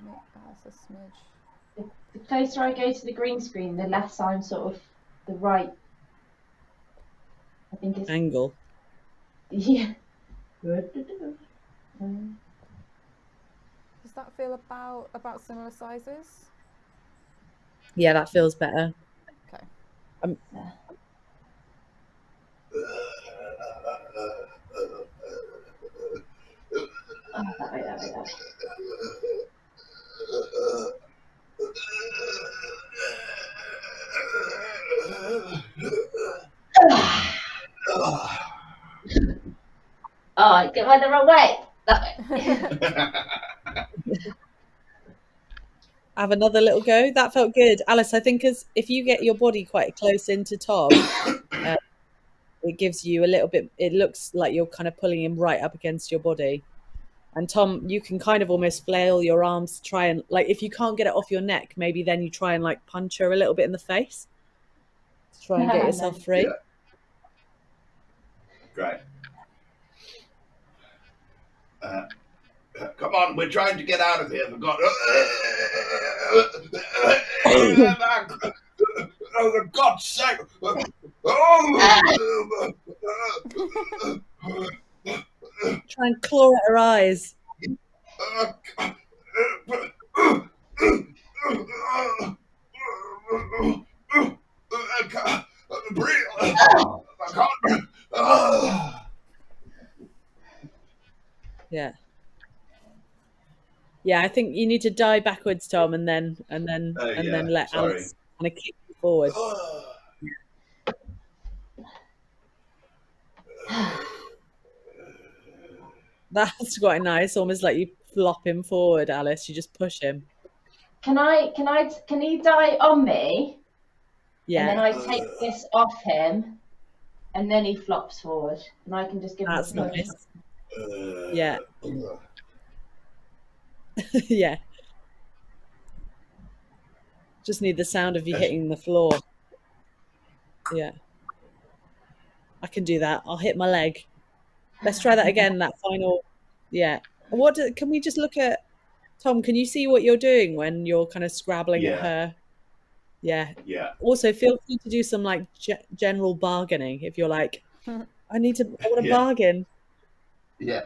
Make Alice a smidge. The closer I go to the green screen, the less I'm sort of the right. I think it's angle. Yeah. Does that feel about similar sizes? Yeah, that feels better. Okay. That way. Oh, I went the wrong way. That way. Have another little go. That felt good, Alice. I think if you get your body quite close into Tom, it gives you a little bit. It looks like you're kind of pulling him right up against your body. And Tom, you can kind of almost flail your arms, try and if you can't get it off your neck, maybe then you try and punch her a little bit in the face to try and get yourself free. Yeah. Great. Come on, we're trying to get out of here. For God. Oh, for God's sake. Try and claw at her eyes. Yeah. Yeah, I think you need to die backwards, Tom, and then let Sorry. Alice kind of kick you forward. That's quite nice. Almost like you flop him forward, Alice. You just push him. Can he die on me? Yeah. And then I take this off him, and then he flops forward, and I can just give him a That's push. nice. Yeah. Yeah. Just need the sound of you hitting the floor. Yeah. I can do that. I'll hit my leg. Let's try that again. That final. Yeah. Can we just look at Tom? Can you see what you're doing when you're kind of scrabbling at her? Yeah. Yeah. Also, feel free to do some like general bargaining if you're like, I want to bargain. Yeah.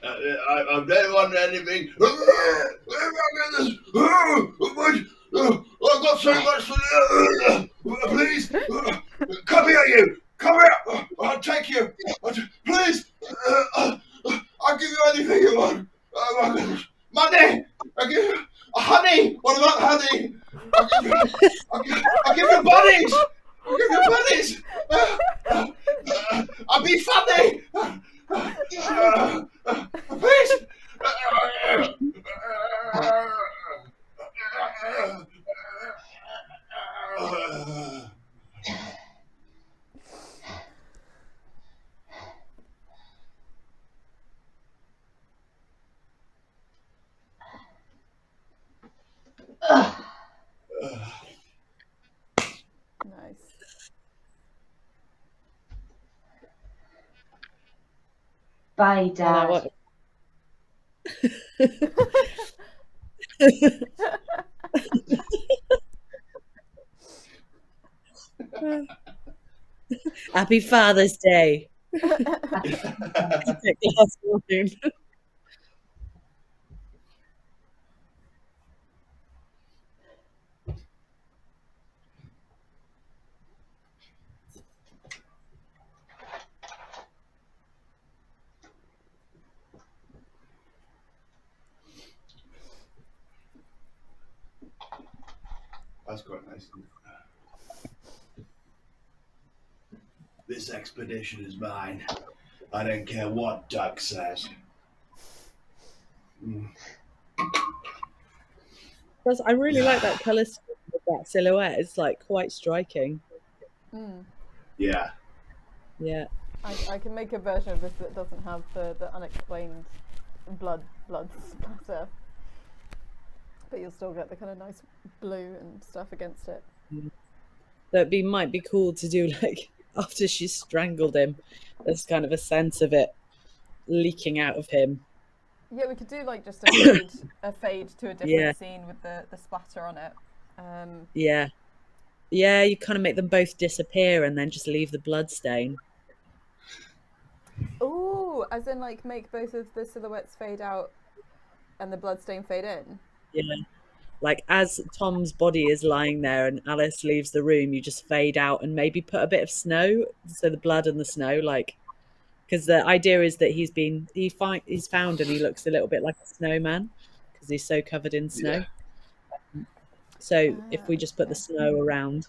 I don't want anything. I've got so much to do. Please, come here, you. Come here. I'll take you. Please, I'll give you anything you want. Oh my goodness. Money. I'll give you honey. What about honey? I'll give you bunnies. I'll give you bunnies. I'll be funny. Please. Nice. Bye, Dad. Happy Father's Day. That's quite nice. This expedition is mine. I don't care what Doug says. I really like that colour scheme with that silhouette. It's like quite striking. Yeah. Yeah. I can make a version of this that doesn't have the unexplained blood splatter, but you'll still get the kind of nice blue and stuff against it. That might be cool to do, like after she's strangled him. There's kind of a sense of it leaking out of him. Yeah, we could do like just a fade to a different scene with the splatter on it. Yeah, you kind of make them both disappear and then just leave the blood stain. Ooh, as in like make both of the silhouettes fade out and the blood stain fade in? Yeah. Like as Tom's body is lying there and Alice leaves the room, you just fade out and maybe put a bit of snow, so the blood and the snow, like, because the idea is that he's found and he looks a little bit like a snowman because he's so covered in snow. Yeah. So if we just put the snow around,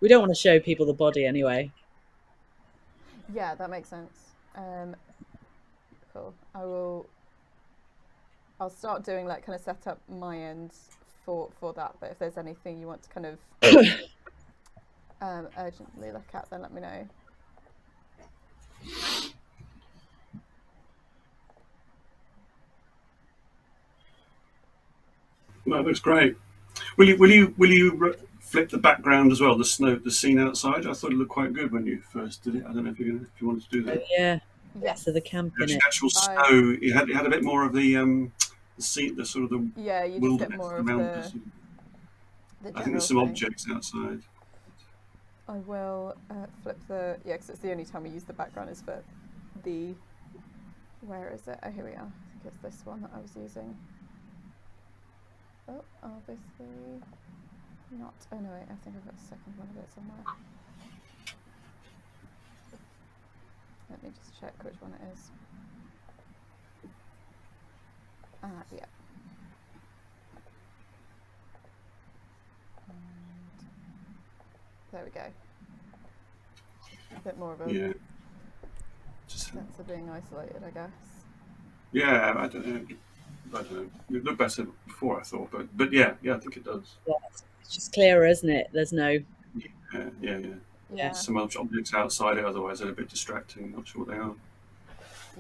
we don't want to show people the body anyway. Yeah, that makes sense. Cool. I'll start doing like kind of set up my end for that, but if there's anything you want to kind of urgently look at, then let me know. That looks great. Will you flip the background as well? The scene outside. I thought it looked quite good when you first did it. I don't know if you wanted to do that. Yeah. So the camp in it. Actual snow. You had a bit more of the scene, the sort of the you just get more of the I think there's some objects outside. I will flip because it's the only time we use the background is for where is it? Oh, here we are. I think it's this one that I was using. Oh, obviously not. Oh no, wait, I think I've got a second one of it somewhere. Let me just check which one it is. Yeah. And there we go. A bit more of a sense of being isolated, I guess. Yeah, I don't know. It looked better before, I thought, but yeah, I think it does. Yeah, it's just clearer, isn't it? There's no. Yeah. Some other objects outside it, otherwise they're a bit distracting. Not sure what they are.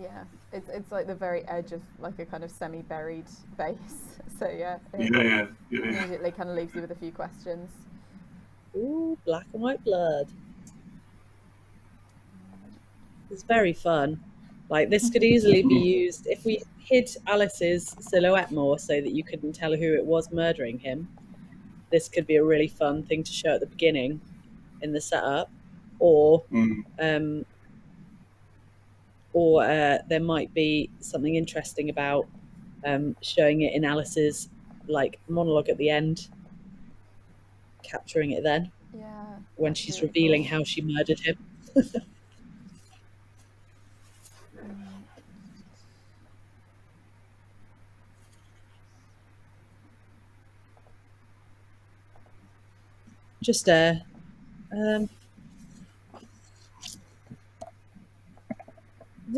Yeah, it's like the very edge of like a kind of semi-buried base. So yeah. Immediately kind of leaves you with a few questions. Ooh, black and white blood. It's very fun. Like this could easily be used if we hid Alice's silhouette more so that you couldn't tell who it was murdering him. This could be a really fun thing to show at the beginning in the setup, or there might be something interesting about showing it in Alice's like monologue at the end, capturing it then. Yeah. When she's revealing how she murdered him. Just does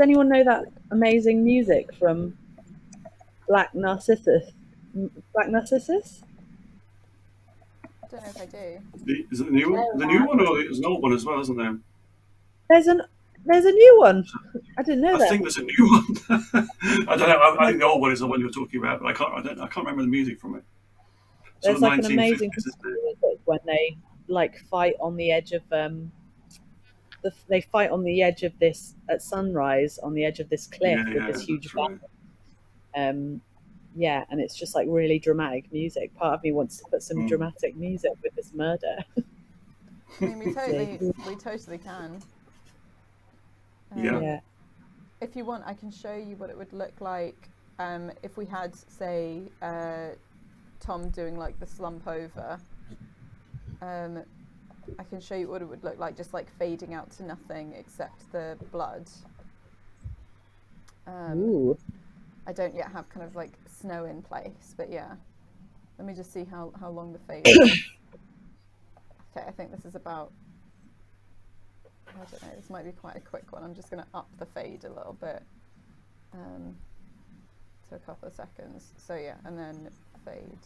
anyone know that amazing music from Black Narcissus? Black Narcissus? I don't know if I do. Is it the new one? The new one, or there's an old one as well, isn't there? There's a new one. I didn't know that. I think there's a new one. I don't know. I think the old one is the one you're talking about, but I can't remember the music from it. There's like an amazing music when they like fight on the edge of they fight on the edge of this at sunrise on the edge of this cliff with this huge right. Yeah, and it's just like really dramatic music. Part of me wants to put some dramatic music with this murder. I mean, we totally can. Yeah. If you want, I can show you what it would look like if we had, say, Tom doing like the slump over. I can show you what it would look like, just like fading out to nothing except the blood. Ooh. I don't yet have kind of like snow in place, but yeah. Let me just see how long the fade is. Okay, I think this is about, I don't know, this might be quite a quick one. I'm just going to up the fade a little bit to a couple of seconds. So yeah, and then fade.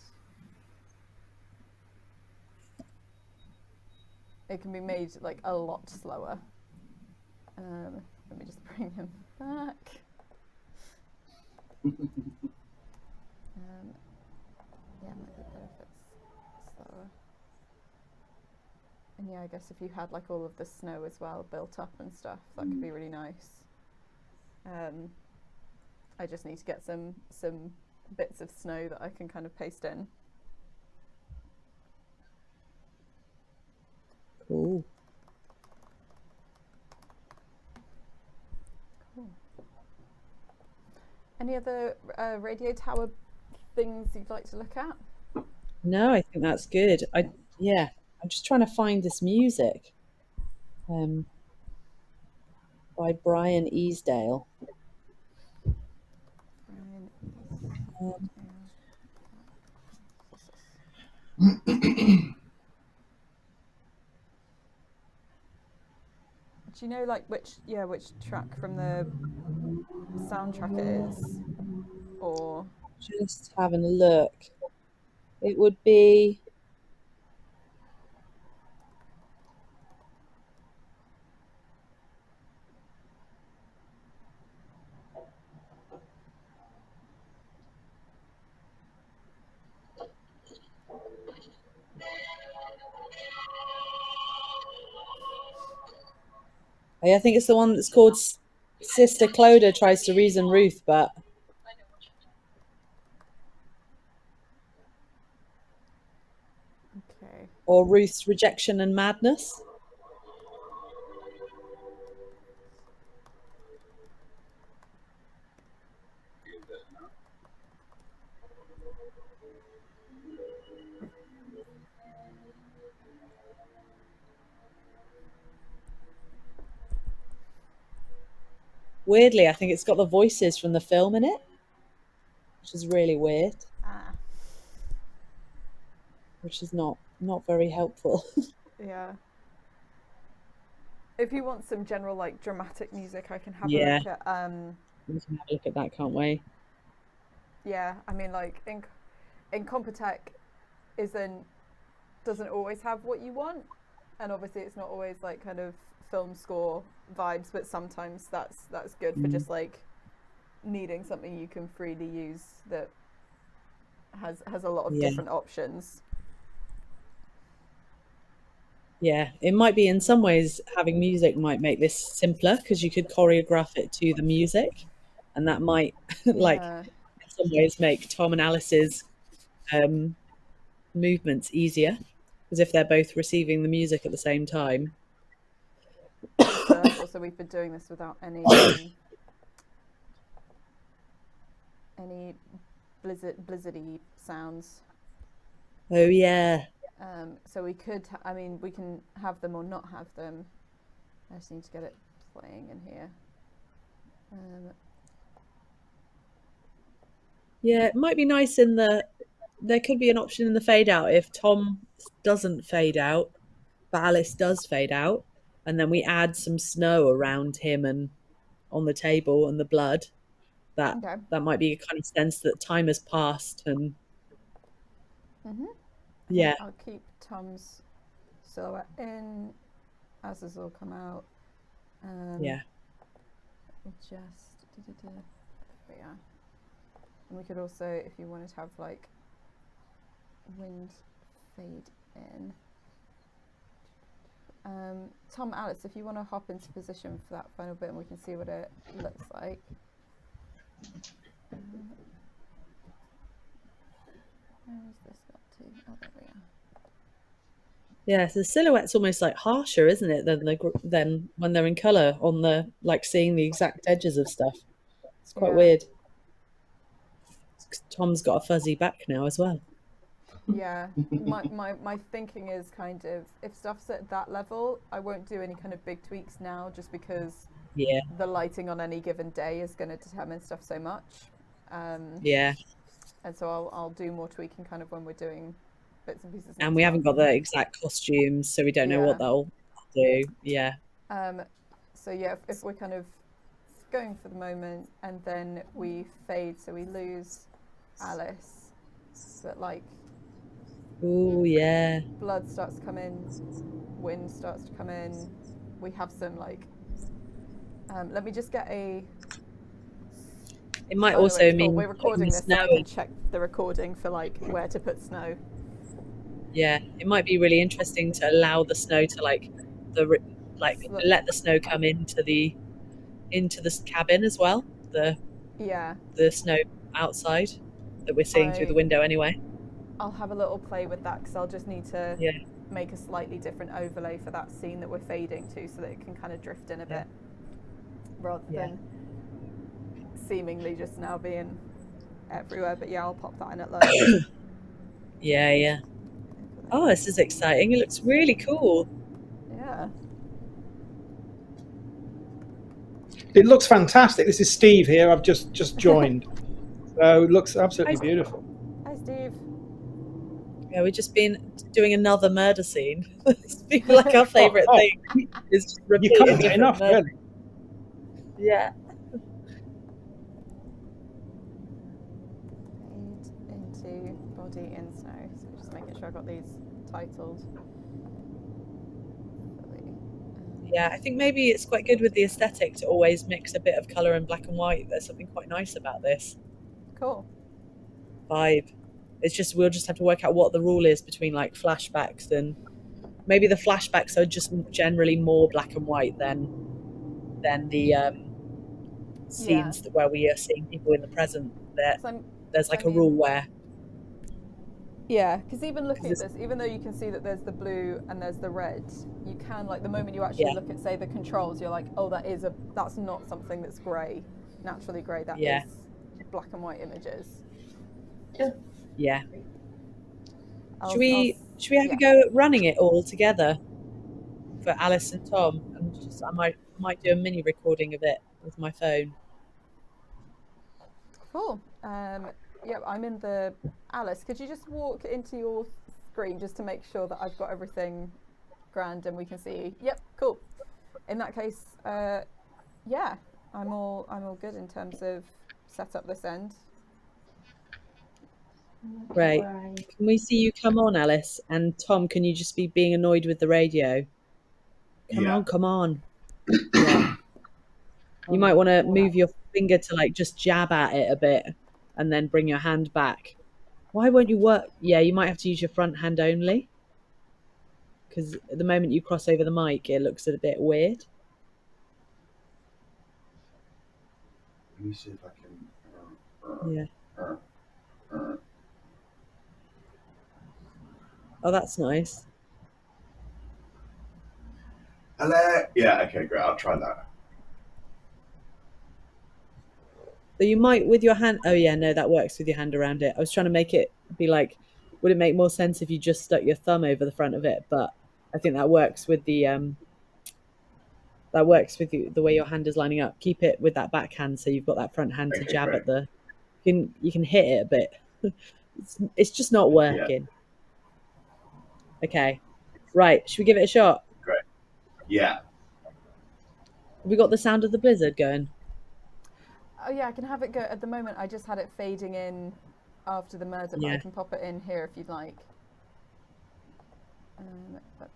It can be made like a lot slower. Let me just bring him back. Yeah, it might be better if it's slower. And yeah, I guess if you had like all of the snow as well built up and stuff, that could be really nice. I just need to get some bits of snow that I can kind of paste in. Cool. Any other radio tower things you'd like to look at? No, I think that's good. I'm just trying to find this music by Brian Easdale. Do you know like which track from the soundtrack it is? Or just having a look. It would be I think it's the one that's called Sister Clodagh Tries to Reason Ruth, but okay. Or Ruth's Rejection and Madness. weirdly, I think it's got the voices from the film in it, which is really weird. Which is not very helpful. Yeah. If you want some general like dramatic music, I can have a Yeah. look at We can have a look at that, can't we? yeah, I mean like in Compotech doesn't always have what you want, and obviously it's not always like kind of film score vibes, but sometimes that's good for just like needing something you can freely use that has a lot of different options. Yeah, it might be, in some ways, having music might make this simpler, because you could choreograph it to the music, and that might like Yeah. in some ways make Tom and Alice's movements easier, because if they're both receiving the music at the same time. So we've been doing this without any blizzardy sounds. Oh yeah. So we could, I mean, we can have them or not have them. I just need to get it playing in here. Yeah, it might be nice there could be an option in the fade out if Tom doesn't fade out, but Alice does fade out, and then we add some snow around him and on the table and the blood. That might be a kind of sense that time has passed, and yeah. I'll keep Tom's silhouette in as this all come out. Yeah. Just yeah. And we could also, if you wanted to have like wind fade in. Tom, Alice, if you want to hop into position for that final bit and we can see what it looks like. Where's this got to? Oh, there we are. Yeah, so the silhouette's almost like harsher, isn't it, than when they're in colour, on the like seeing the exact edges of stuff. It's quite weird. Tom's got a fuzzy back now as well. Yeah, my thinking is kind of, if stuff's at that level, I won't do any kind of big tweaks now, just because the lighting on any given day is going to determine stuff so much. Yeah. And so I'll do more tweaking kind of when we're doing bits and pieces. And we haven't got the exact costumes, so we don't know what they'll do. Yeah. So yeah, if we're kind of going for the moment, and then we fade, so we lose Alice, but like, oh yeah, blood starts to come in, wind starts to come in. We have some like, let me just get a. It might also mean we're recording this, so I can check the recording for like where to put snow. Yeah, it might be really interesting to allow the snow to let the snow come into the cabin as well. The snow outside that we're seeing through the window anyway. I'll have a little play with that, because I'll just need to make a slightly different overlay for that scene that we're fading to, so that it can kind of drift in a bit, rather than seemingly just now being everywhere. But yeah, I'll pop that in at low. Yeah. Oh, this is exciting. It looks really cool. Yeah. It looks fantastic. This is Steve here. I've just joined. So it looks absolutely beautiful. Hi, Steve. Yeah, we've just been doing another murder scene. It's been like our favourite thing. Is you can't get enough, really. Yeah. Fade into body in snow. So just making sure I've got these titled. Yeah, I think maybe it's quite good with the aesthetic to always mix a bit of colour and black and white. There's something quite nice about this. Cool. Vibe. It's just, we'll just have to work out what the rule is between like flashbacks, and maybe the flashbacks are just generally more black and white than the scenes where we are seeing people in the present. There's like a rule where. Yeah, because even looking at this, even though you can see that there's the blue and there's the red, you can, like, the moment you actually look at, say, the controls, you're like, oh, that's not something that's grey, naturally grey. That is black and white images. Yeah. Should we have a go at running it all together for Alice and Tom? And I might do a mini recording of it with my phone. Cool. Yeah, I'm in the. Alice, could you just walk into your screen just to make sure that I've got everything grand and we can see? Yep, cool. In that case, yeah, I'm all good in terms of set up this end. Right. Can we see you come on, Alice? And Tom, can you just be being annoyed with the radio? Come on. Yeah. You might want to move your finger to like just jab at it a bit and then bring your hand back. Why won't you work? Yeah, you might have to use your front hand only. Because at the moment you cross over the mic, it looks a bit weird. Let me see if I can. Yeah. Oh, that's nice. Hello. Yeah. Okay. Great. I'll try that. So you might with your hand. Oh yeah, no, that works with your hand around it. I was trying to make it be like, would it make more sense if you just stuck your thumb over the front of it? But I think that works with the the way your hand is lining up. Keep it with that backhand, so you've got that front hand to jab great. at the. You can hit it a bit. It's just not working. Yeah. Okay, right. Should we give it a shot? Great. Yeah. Have we got the sound of the blizzard going? Oh yeah, I can have it go. At the moment, I just had it fading in after the murder, but I can pop it in here if you'd like.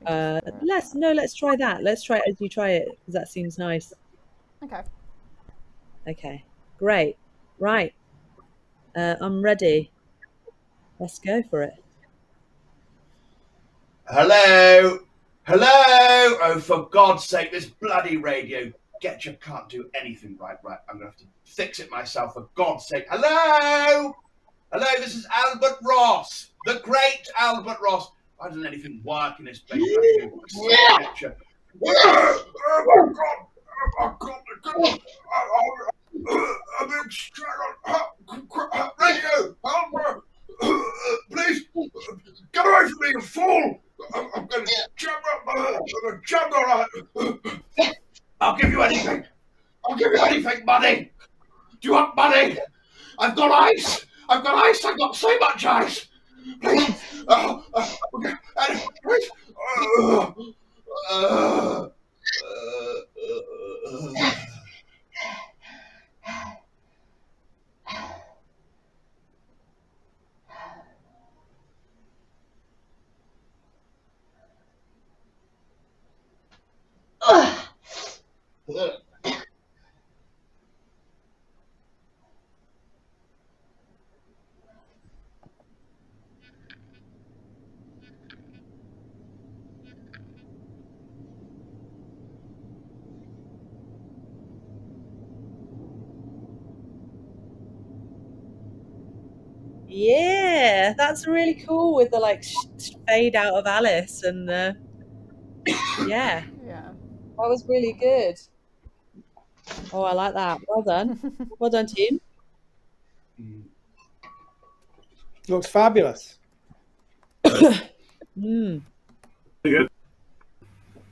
Let's try that. Let's try it as you try it, because that seems nice. Okay. Okay, great. Right. I'm ready. Let's go for it. Hello? Hello? Oh, for God's sake, this bloody radio. Getcha can't do anything right. Right, I'm going to have to fix it myself, for God's sake. Hello? Hello, this is Albert Ross. The great Albert Ross. Why doesn't anything work in this place? Getcha. Oh, my God. Oh, God. I'm in struggle. Radio, help me. Please, get away from me, you fool. I'm going to jump up. I'm going to jump on. I'll give you anything. I'll give you anything, money. Do you want money? I've got ice. I've got so much ice. Please. Okay. Please. Yeah, that's really cool with the like fade out of Alice and the yeah. Yeah. That was really good. Oh, I like that. Well done. Well done, team. Looks fabulous. Good.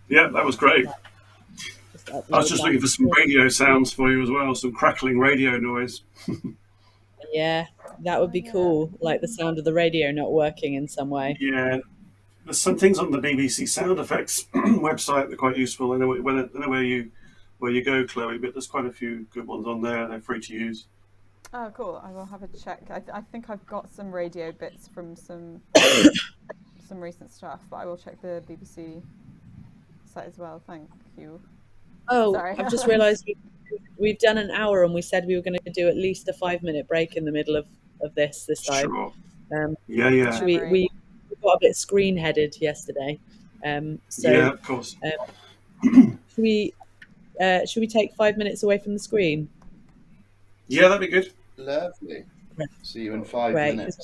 Yeah, that was great. I was just looking for some radio sounds for you as well, some crackling radio noise. Yeah, that would be cool. Like the sound of the radio not working in some way. Yeah, there's some things on the BBC sound effects website that are quite useful. I know where you go, Chloe, but there's quite a few good ones on there. They're free to use. Oh, cool. I will have a check. I think I've got some radio bits from some recent stuff, but I will check the BBC site as well. Thank you. Oh, sorry. I've just realised we've done an hour and we said we were going to do at least a 5-minute break in the middle of this time. Sure. Yeah. We got a bit screen headed yesterday. So yeah, of course. Should we take 5 minutes away from the screen? Yeah, that'd be good. Lovely. See you in 5 minutes.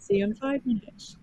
See you in 5 minutes.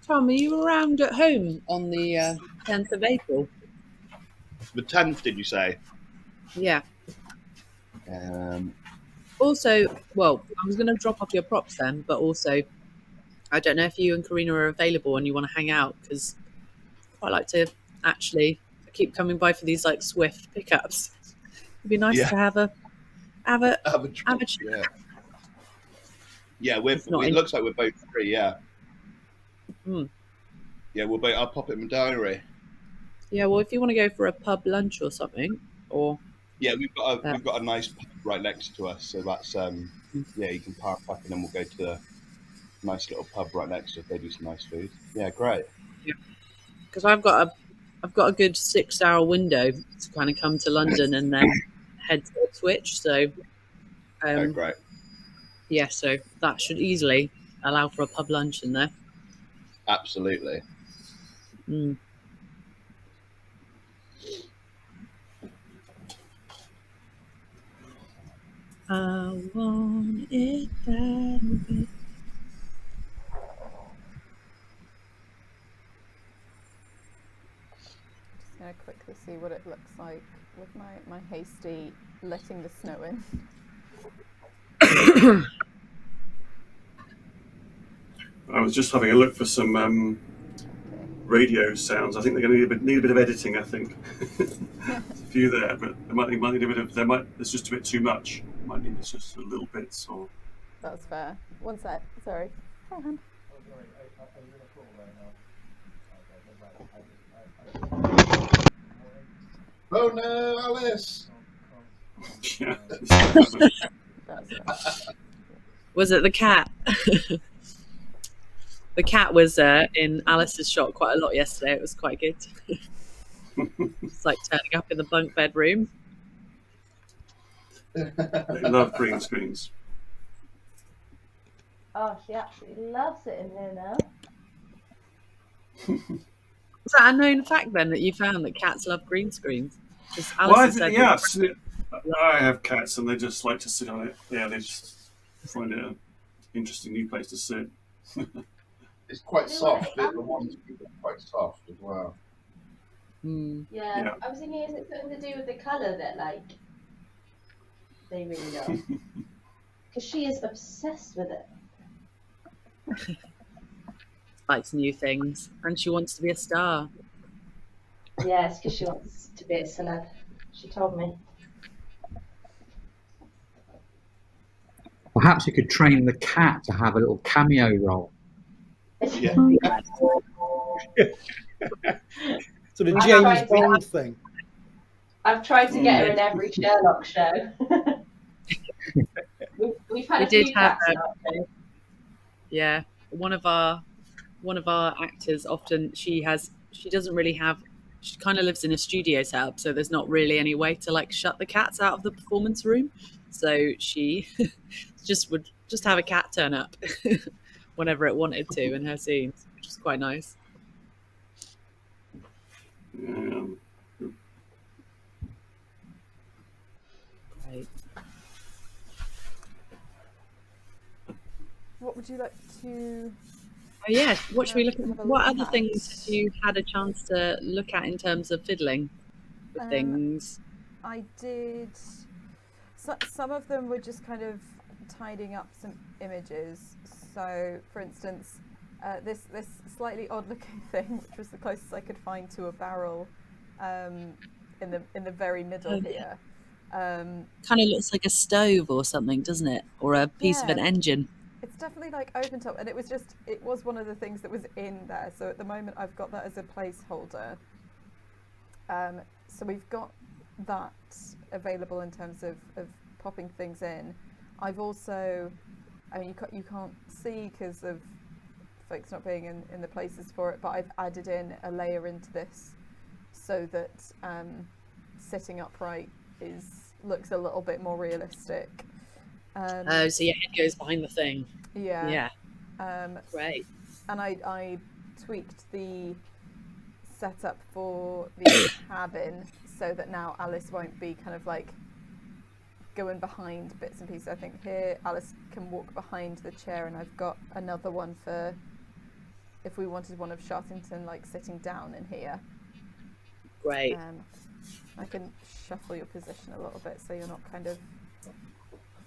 Tom, are you around at home on the 10th of April? The 10th, did you say? Yeah. Um, Also, well, I was going to drop off your props then, but also, I don't know if you and Karina are available and you want to hang out, because I like to actually keep coming by for these like swift pickups. It'd be nice Yeah. to have a have a have a drink, chat. yeah. Yeah, It's not it looks like we're both free, yeah. Mm. Yeah, I'll pop it in my diary. Yeah, well, if you want to go for a pub lunch or something, or Yeah, we've got a nice pub right next to us, so that's yeah, you can park up and then we'll go to a nice little pub right next to us. They do some nice food. Yeah, great. because I've got a good 6 hour window to kind of come to London and then head to Ipswich. So Oh, great. yeah, so that should easily allow for a pub lunch in there. Absolutely. Mm. I want it that way. Just going to quickly see what it looks like with my hasty letting the snow in. I was just having a look for some radio sounds. I think they're going to need a bit of editing. I think a few there, but they might need a bit of. There's just a bit too much. Might need just a little bits or. That's fair. One sec. Sorry. Hang on. Oh no, Alice! Yeah. That's fair. Was it the cat? The cat was in Alice's shot quite a lot yesterday. It was quite good. It's like turning up in the bunk bedroom. They love green screens. Oh, she absolutely loves it in here now. Is that a known fact then that you found that cats love green screens? Because Alice Well, has said I have cats and they just like to sit on it. Yeah, they just find it an interesting new place to sit. It's quite soft. The ones are quite soft as well. Yeah, I was thinking, is it something to do with the colour that like they really love? Because she is obsessed with it. likes new things and she wants to be a star. Yes, because she wants to be a celeb. She told me. Perhaps you could train the cat to have a little cameo role. Yeah. Sort of James Bond thing. I've tried to get her in every Sherlock show. we've had a few cats now. Yeah, one of our actors often she doesn't really have. She kind of lives in a studio setup, so there's not really any way to like shut the cats out of the performance room. So she would just have a cat turn up whenever it wanted to in her scenes, which is quite nice. Great. What would you like to? Oh yeah, what should we look at? What other at? things have you had a chance to look at in terms of fiddling with things? I did. Some of them were just kind of tidying up some images. So, for instance, this slightly odd-looking thing, which was the closest I could find to a barrel, in the very middle here. Kind of looks like a stove or something, doesn't it? Or a piece of an engine. It's definitely like open top, and it was one of the things that was in there. So at the moment, I've got that as a placeholder. So we've got that available in terms of popping things in. I've also, I mean, you can't see because of folks not being in the places for it, but I've added in a layer into this so that sitting upright looks a little bit more realistic. So your head goes behind the thing. Yeah. Great. And I tweaked the setup for the cabin so that now Alice won't be kind of like going behind bits and pieces. I think here Alice can walk behind the chair, and I've got another one for if we wanted one of Shartington like sitting down in here. Great. I can shuffle your position a little bit so you're not kind of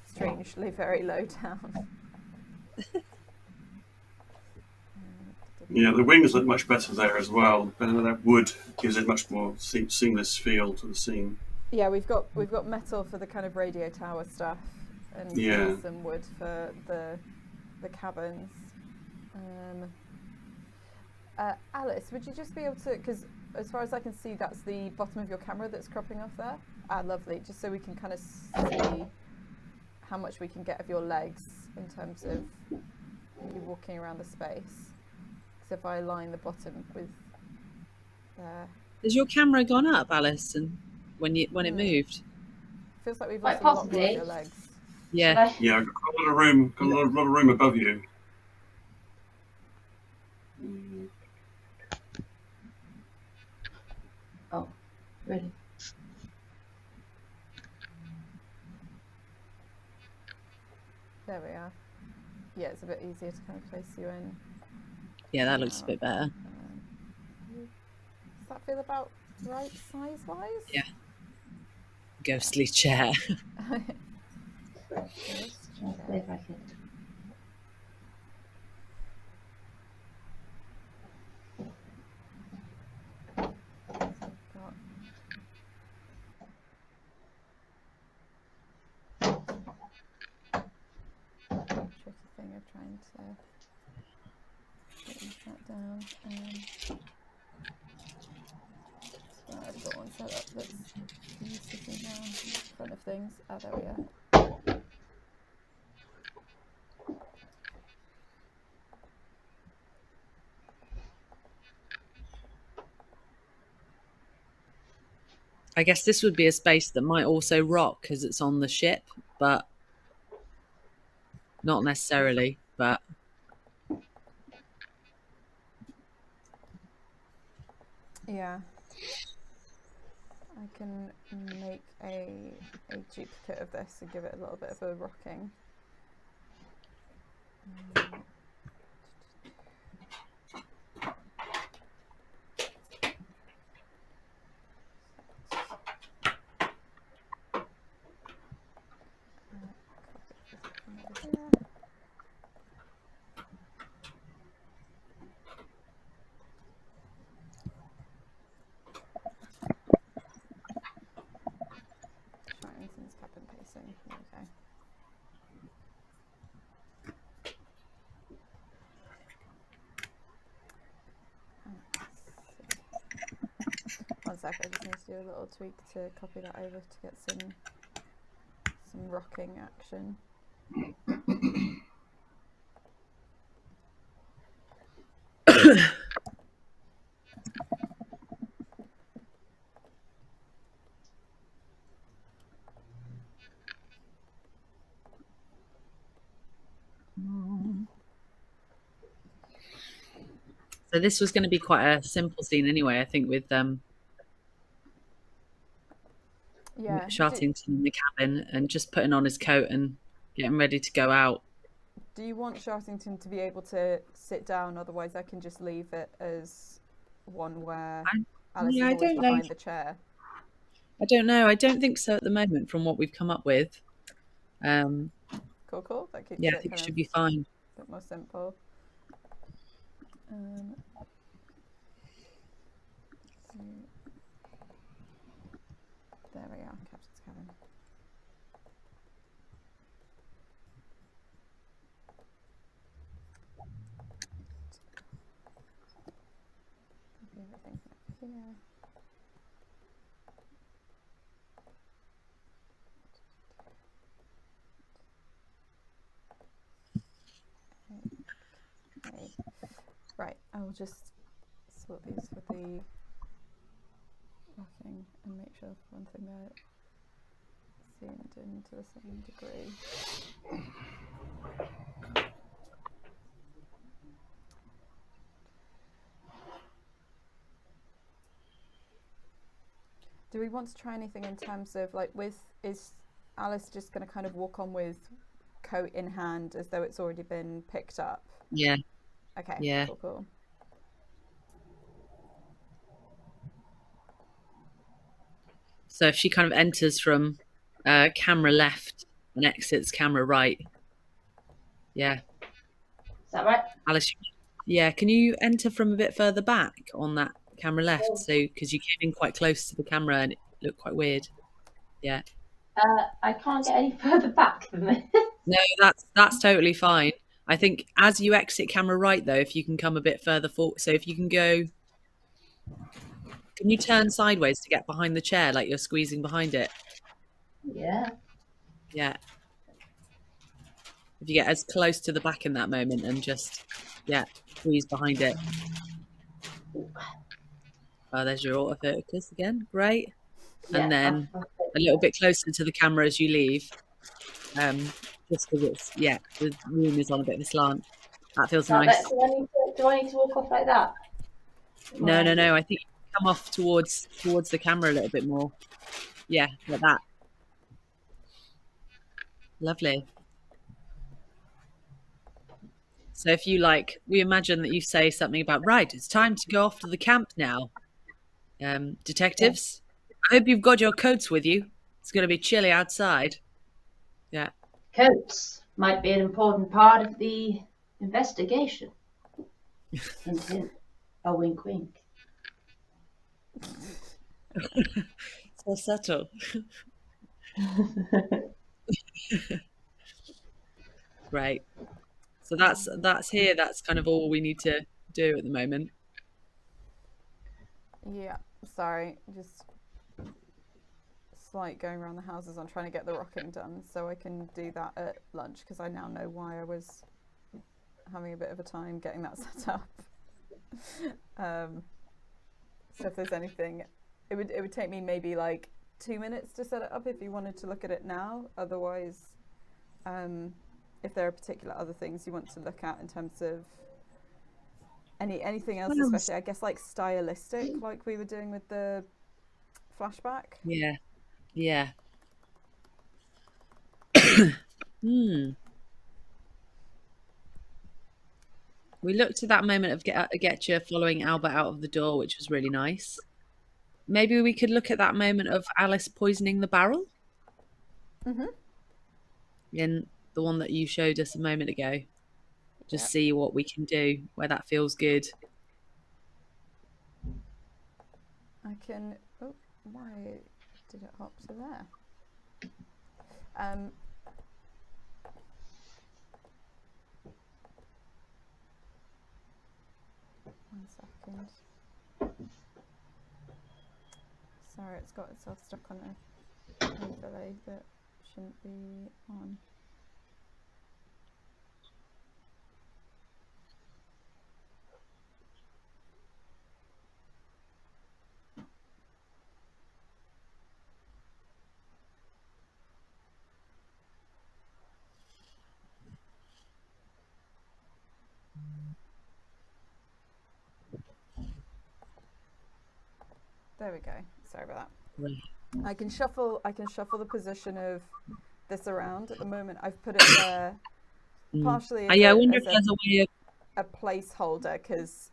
strangely very low down. Yeah, the wings look much better there as well. And that wood gives it much more seamless feel to the scene. Yeah, we've got metal for the kind of radio tower stuff, and some wood for the cabins. Alice, would you just be able to, because as far as I can see, that's the bottom of your camera that's cropping off there. Ah, lovely. Just so we can kind of see how much we can get of your legs in terms of you walking around the space. Because if I line the bottom with there. Has your camera gone up, Alice, and when it moved? Feels like we've lost a lot more of your legs. Yeah. Yeah, I've got a lot of room. Got a lot of room above you. Oh, really? There we are. Yeah, it's a bit easier to kind of place you in. Yeah, that looks a bit better. Does that feel about right size-wise? Yeah. Ghostly chair. I'll see if I can. Tricky thing of trying to get that down. I've got one set up that's sitting down in front of things. Oh, there we are. I guess this would be a space that might also rock because it's on the ship, but not necessarily, but yeah, I can make a duplicate of this and give it a little bit of a rocking. Shartington's cabin pacing. Here we go. One sec, I just need to do a little tweak to copy that over to get some rocking action. So this was going to be quite a simple scene anyway, I think, with Shartington in the cabin and just putting on his coat and getting ready to go out. Do you want Shartington to be able to sit down? Otherwise, I can just leave it as one where Alice is always behind the chair. I don't know. I don't think so at the moment from what we've come up with. Cool. That keeps I think it should be fine. A bit more simple. There we are, Captain's cabin. Copy everything here. Okay. Right, I will just sort these for the rocking and make sure for one thing they're zoomed in to the same degree. Do we want to try anything in terms of like is Alice just going to kind of walk on with coat in hand as though it's already been picked up? Yeah. Okay. Yeah. Cool. So if she kind of enters from camera left and exits camera right. Yeah. Is that right? Alice, yeah, can you enter from a bit further back on that camera left? So, because you came in quite close to the camera and it looked quite weird. Yeah. I can't get any further back than this. No, that's totally fine. I think as you exit camera right, though, if you can come a bit further forward, so if you can go, can you turn sideways to get behind the chair, like you're squeezing behind it? Yeah. Yeah. If you get as close to the back in that moment and just, yeah, squeeze behind it. Oh, there's your autofocus again. Great. Yeah, and then a little bit closer to the camera as you leave. Just because it's, yeah, the room is on a bit of a slant. That feels nice. Do I need to walk off like that? No. I think you come off towards the camera a little bit more. Yeah, like that. Lovely. So if you like, we imagine that you say something about, right, it's time to go off to the camp now. Detectives, I hope you've got your coats with you. It's going to be chilly outside. Yeah. Coats might be an important part of the investigation. Hint, hint. A wink, wink. So subtle. Right. So that's here. That's kind of all we need to do at the moment. Yeah. Sorry. Just slight going around the houses on trying to get the rocking done so I can do that at lunch, because I now know why I was having a bit of a time getting that set up. So if there's anything, it would take me maybe like 2 minutes to set it up if you wanted to look at it now. Otherwise, if there are particular other things you want to look at in terms of anything else, especially I guess like stylistic, like we were doing with the flashback. Yeah. We looked at that moment of Getcha following Albert out of the door, which was really nice. Maybe we could look at that moment of Alice poisoning the barrel. In the one that you showed us a moment ago. Just see what we can do, where that feels good. I can... Oh, why did it hop to there? One second. Sorry, it's got itself stuck on a overlay that shouldn't be on. There we go. Sorry about that. Right. I can shuffle the position of this around. At the moment, I've put it there partially as I wonder if there's a way of a placeholder, because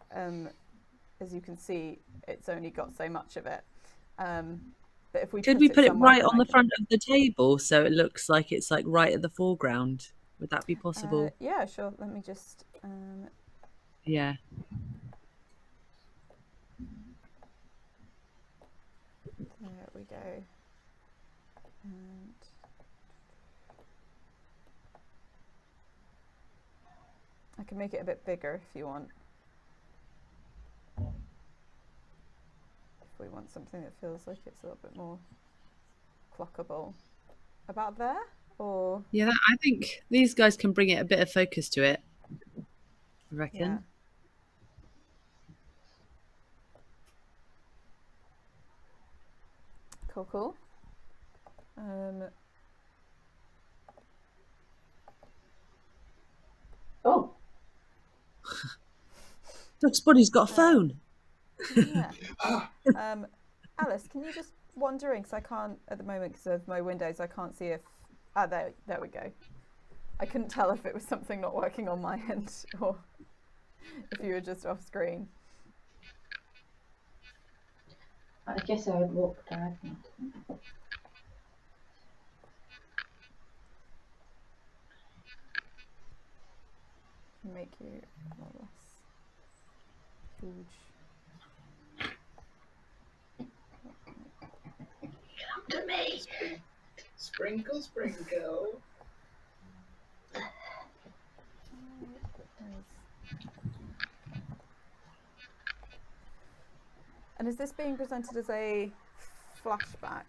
as you can see, it's only got so much of it. But if we could we put it right on the front of the table so it looks like it's like right at the foreground? Would that be possible? Yeah, sure. Let me just. Yeah. There we go. And I can make it a bit bigger if you want. If we want something that feels like it's a little bit more clockable. About there? Or yeah, I think these guys can bring it a bit of focus to it. I reckon. Yeah. Cool. Oh. Doug's buddy's got a phone. Yeah. Alice, can you just wander in? Because I can't at the moment because of my windows. I can't see if. There we go. I couldn't tell if it was something not working on my end or if you were just off screen. I guess I would walk diagonal. Make you a lot less huge. Come to me. Sprinkle, sprinkle. And is this being presented as a flashback?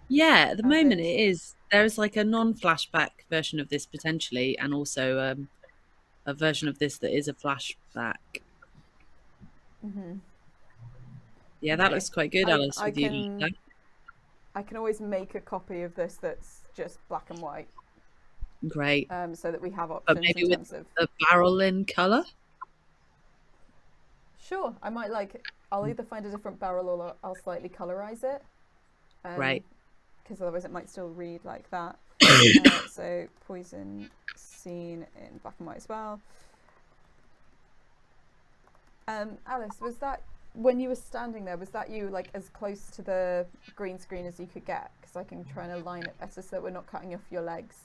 Yeah, at the moment it is. There's like a non-flashback version of this potentially, and also a version of this that is a flashback. Mm-hmm. Yeah, that looks quite good, Alice. I can always make a copy of this that's just black and white. Great. So that we have options. But maybe in with terms of a barrel in colour. Sure, I might I'll either find a different barrel or I'll slightly colorize it. Right. Because otherwise it might still read like that. So poison scene in black and white as well. Alice, was that when you were standing there? Was that you like as close to the green screen as you could get? Because I can try and align it better so that we're not cutting off your legs.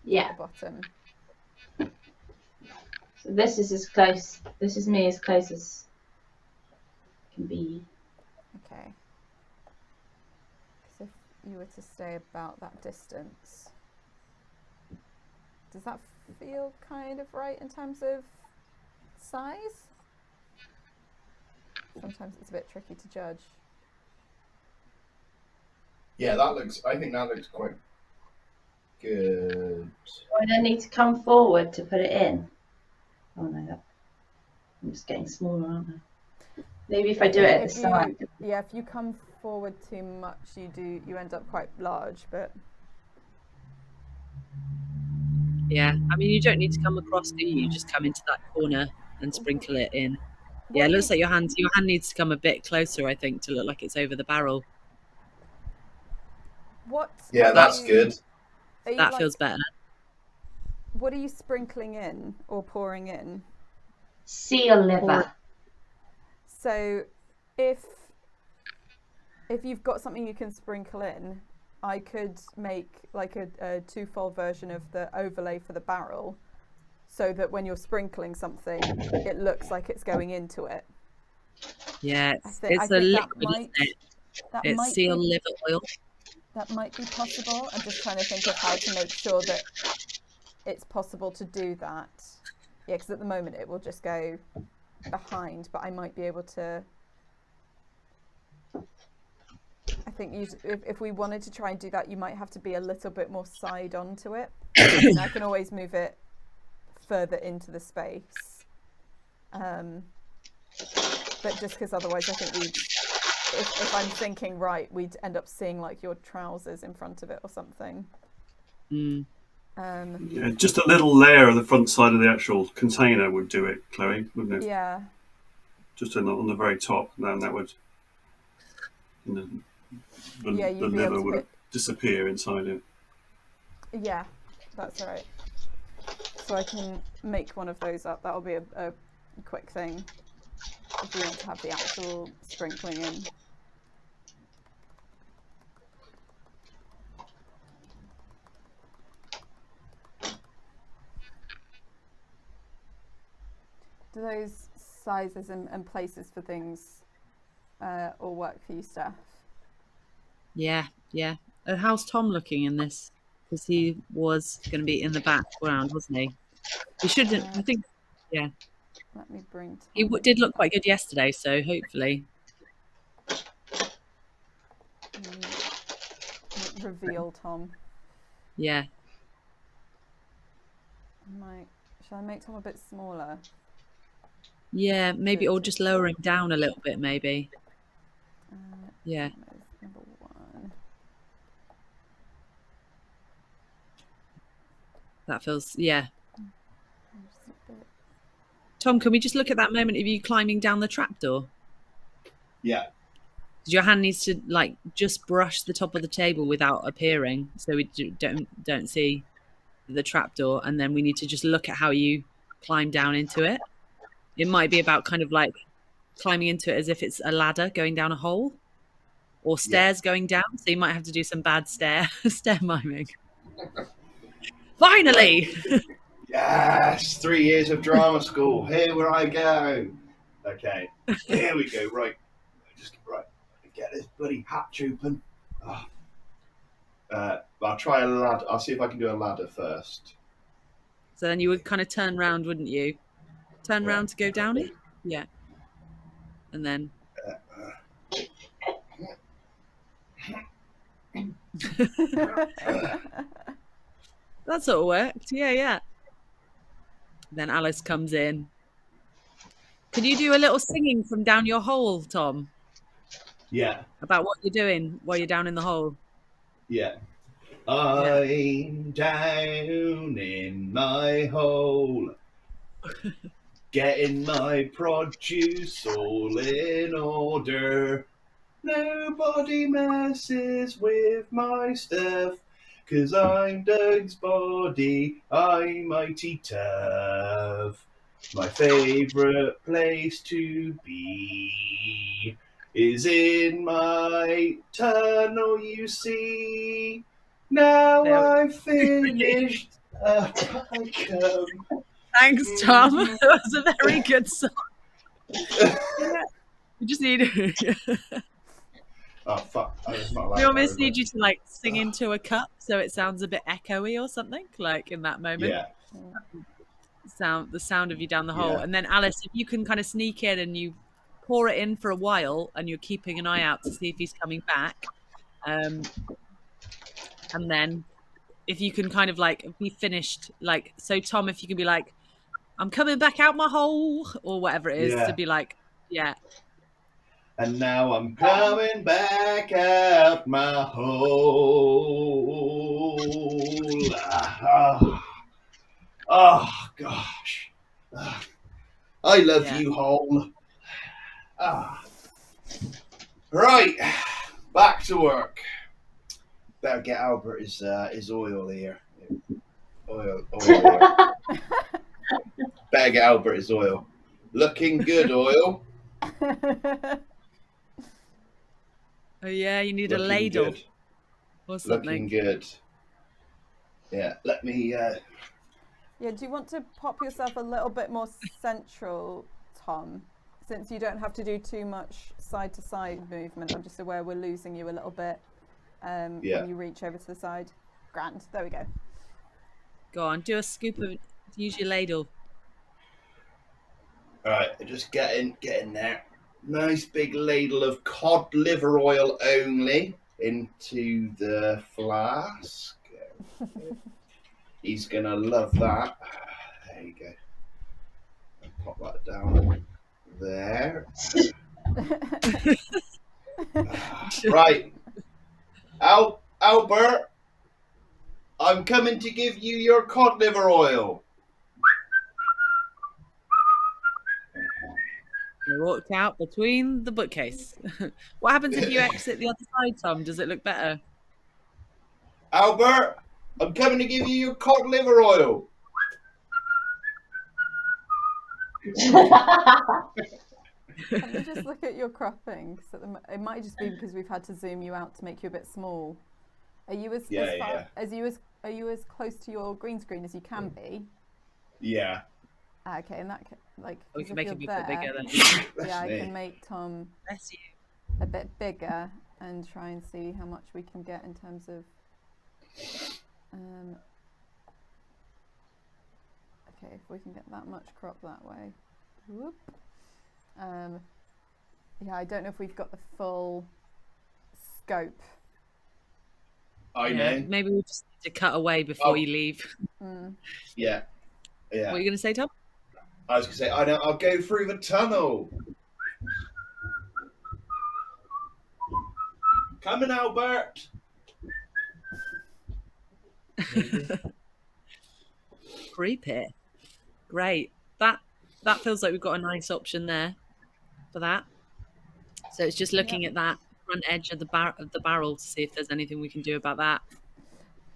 Yeah. At the bottom. So this is as close. This is me as close as can be. Okay. Because if you were to stay about that distance, does that feel kind of right in terms of size? Sometimes it's a bit tricky to judge. Yeah, I think that looks quite good. I don't need to come forward to put it in. Oh no, I'm just getting smaller, aren't I? Maybe if I do it at the side. Yeah, if you come forward too much, you end up quite large, but. Yeah, I mean, you don't need to come across, do you? You just come into that corner and sprinkle it in. Yeah, it looks like your hand needs to come a bit closer, I think, to look like it's over the barrel. Yeah, that's good. That feels better. What are you sprinkling in or pouring in? Seal liver. So, if you've got something you can sprinkle in, I could make like a twofold version of the overlay for the barrel, so that when you're sprinkling something, it looks like it's going into it. Yeah, it's a liquid, isn't it? It's might seal liver oil. That might be possible. I'm just trying to think of how to make sure that it's possible to do that. Yeah, because at the moment it will just go behind, but I might be able to. I think if we wanted to try and do that, you might have to be a little bit more side onto it. I can always move it further into the space. But just because otherwise I think if I'm thinking right, we'd end up seeing like your trousers in front of it or something. Mm. Yeah, just a little layer of the front side of the actual container would do it, Chloe, wouldn't it? Yeah. Just on the very top, then that would, the liver would disappear inside it. Yeah, that's right. So I can make one of those up. That'll be a quick thing if we want to have the actual sprinkling in. Do those sizes and places for things all work for you, Steph? Yeah. How's Tom looking in this? Because he was going to be in the background, wasn't he? He shouldn't. I think. Yeah. Let me bring. He did look quite good yesterday, so hopefully. Reveal Tom. Yeah. Shall I make Tom a bit smaller? Yeah, maybe, or just lower him down a little bit, maybe. Yeah. Number 1. That feels, yeah. Tom, can we just look at that moment of you climbing down the trapdoor? Yeah. Your hand needs to like just brush the top of the table without appearing, so we don't see the trapdoor, and then we need to just look at how you climb down into it. It might be about kind of like climbing into it as if it's a ladder going down a hole, or stairs going down. So you might have to do some bad stair miming. Finally. Yes, 3 years of drama school. Here where I go. Okay, here we go. Right, get this bloody hatch open. Oh. I'll try a ladder. I'll see if I can do a ladder first. So then you would kind of turn round, wouldn't you? Turn round to go down it? Yeah. And then... that sort of worked. Yeah. Then Alice comes in. Can you do a little singing from down your hole, Tom? Yeah. About what you're doing while you're down in the hole? Yeah. I'm down in my hole, getting my produce all in order. Nobody messes with my stuff, 'cause I'm Doug's body, I'm mighty tough. My favourite place to be is in my tunnel, you see. Now I've finished up I come. Thanks, Tom. That was a very good song. We just need... Oh, fuck. We almost need you to like sing into a cup so it sounds a bit echoey or something, like in that moment. Yeah. The sound of you down the hole. And then Alice, if you can kind of sneak in and you pour it in for a while and you're keeping an eye out to see if he's coming back. And then if you can kind of like be finished, like, so Tom, if you can be like, I'm coming back out my hole, or whatever it is, to be like, yeah. And now I'm coming back out my hole. Oh gosh. I love you, hole. Right, back to work. Better get Albert his oil here. Oil here. Better get Albert his oil. Looking good, oil. Oh yeah, you need a ladle good. or something. Looking good. Yeah, let me... Yeah, do you want to pop yourself a little bit more central, Tom? Since you don't have to do too much side-to-side movement. I'm just aware we're losing you a little bit when you reach over to the side. Grand, there we go. Go on, do a scoop of... Use your ladle. Alright, just get in there. Nice big ladle of cod liver oil only into the flask. He's gonna love that. There you go. Pop that down there. Right. Albert, I'm coming to give you your cod liver oil. They walked out between the bookcase. What happens if you exit the other side, Tom? Does it look better? Albert, I'm coming to give you your cod liver oil. Can we just look at your cropping? It might just be because we've had to zoom you out to make you a bit small. Are you as are you as close to your green screen as you can be? Yeah. Okay, and that like we can make it a bit bigger then. Yeah, I can make Tom a bit bigger and try and see how much we can get in terms of okay, if we can get that much crop that way. Whoop. Yeah, I don't know if we've got the full scope. I know. Maybe we just need to cut away before you leave. Yeah. Yeah. What are you going to say, Tom? I was going to say, I know, I'll go through the tunnel. Coming, Albert. Creepy. Great. That feels like we've got a nice option there for that. So it's just looking at that front edge of the barrel to see if there's anything we can do about that.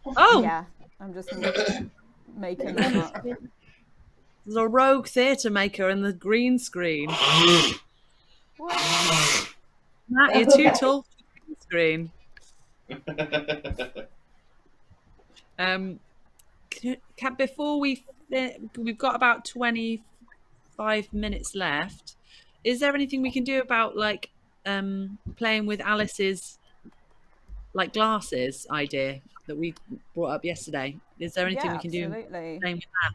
Oh! Yeah, I'm just making that up. There's a rogue theatre maker in the green screen. What? Matt, you're too tall for the green screen. Before we've got about 25 minutes left. Is there anything we can do about like playing with Alice's like glasses idea that we brought up yesterday? Is there anything we can do playing with that?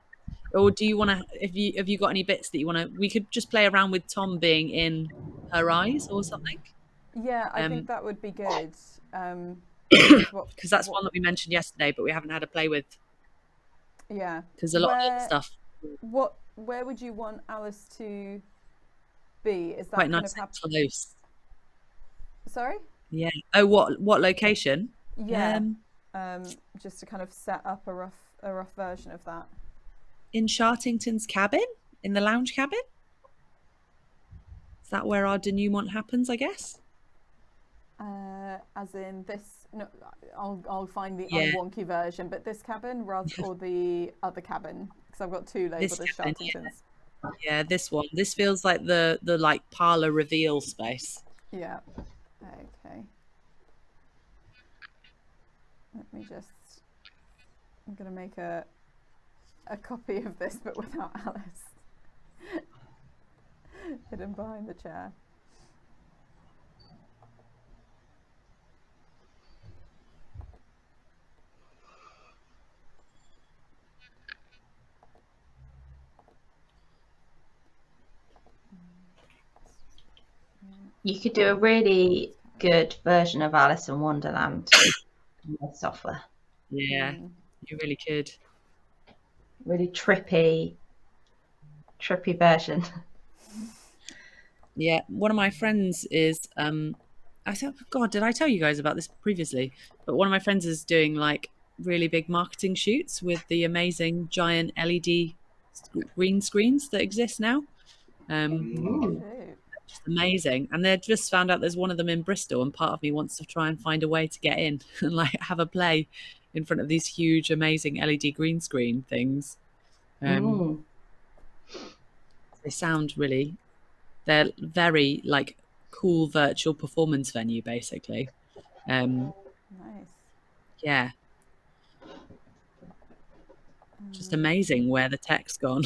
Or do you want to? Have you got any bits that you want to? We could just play around with Tom being in her eyes or something. Yeah, I think that would be good. Because that's one that we mentioned yesterday, but we haven't had a play with. Yeah. Because a lot of the stuff. Where would you want Alice to be? Is that quite kind nice of close? Sorry? Yeah. Oh, what location? Yeah. Just to kind of set up a rough version of that. In Shartington's cabin? In the lounge cabin? Is that where our denouement happens, I guess? As in this, no, I'll find the unwonky version, but this cabin or the other cabin, because I've got two labeled as Shartingtons. Yeah, this one. This feels like the like parlor reveal space. Yeah. Okay. Let me just. I'm gonna make a copy of this, but without Alice hidden behind the chair. You could do a really good version of Alice in Wonderland with software. Yeah, you really could. Really trippy version. Yeah, one of my friends is I thought, God, did I tell you guys about this previously? But one of my friends is doing like really big marketing shoots with the amazing giant LED green screens that exist now. Just amazing. And they just found out there's one of them in Bristol, and part of me wants to try and find a way to get in and like have a play in front of these huge, amazing LED green screen things. They sound really, they're very like cool virtual performance venue, basically. Nice. Yeah. Just amazing where the tech's gone.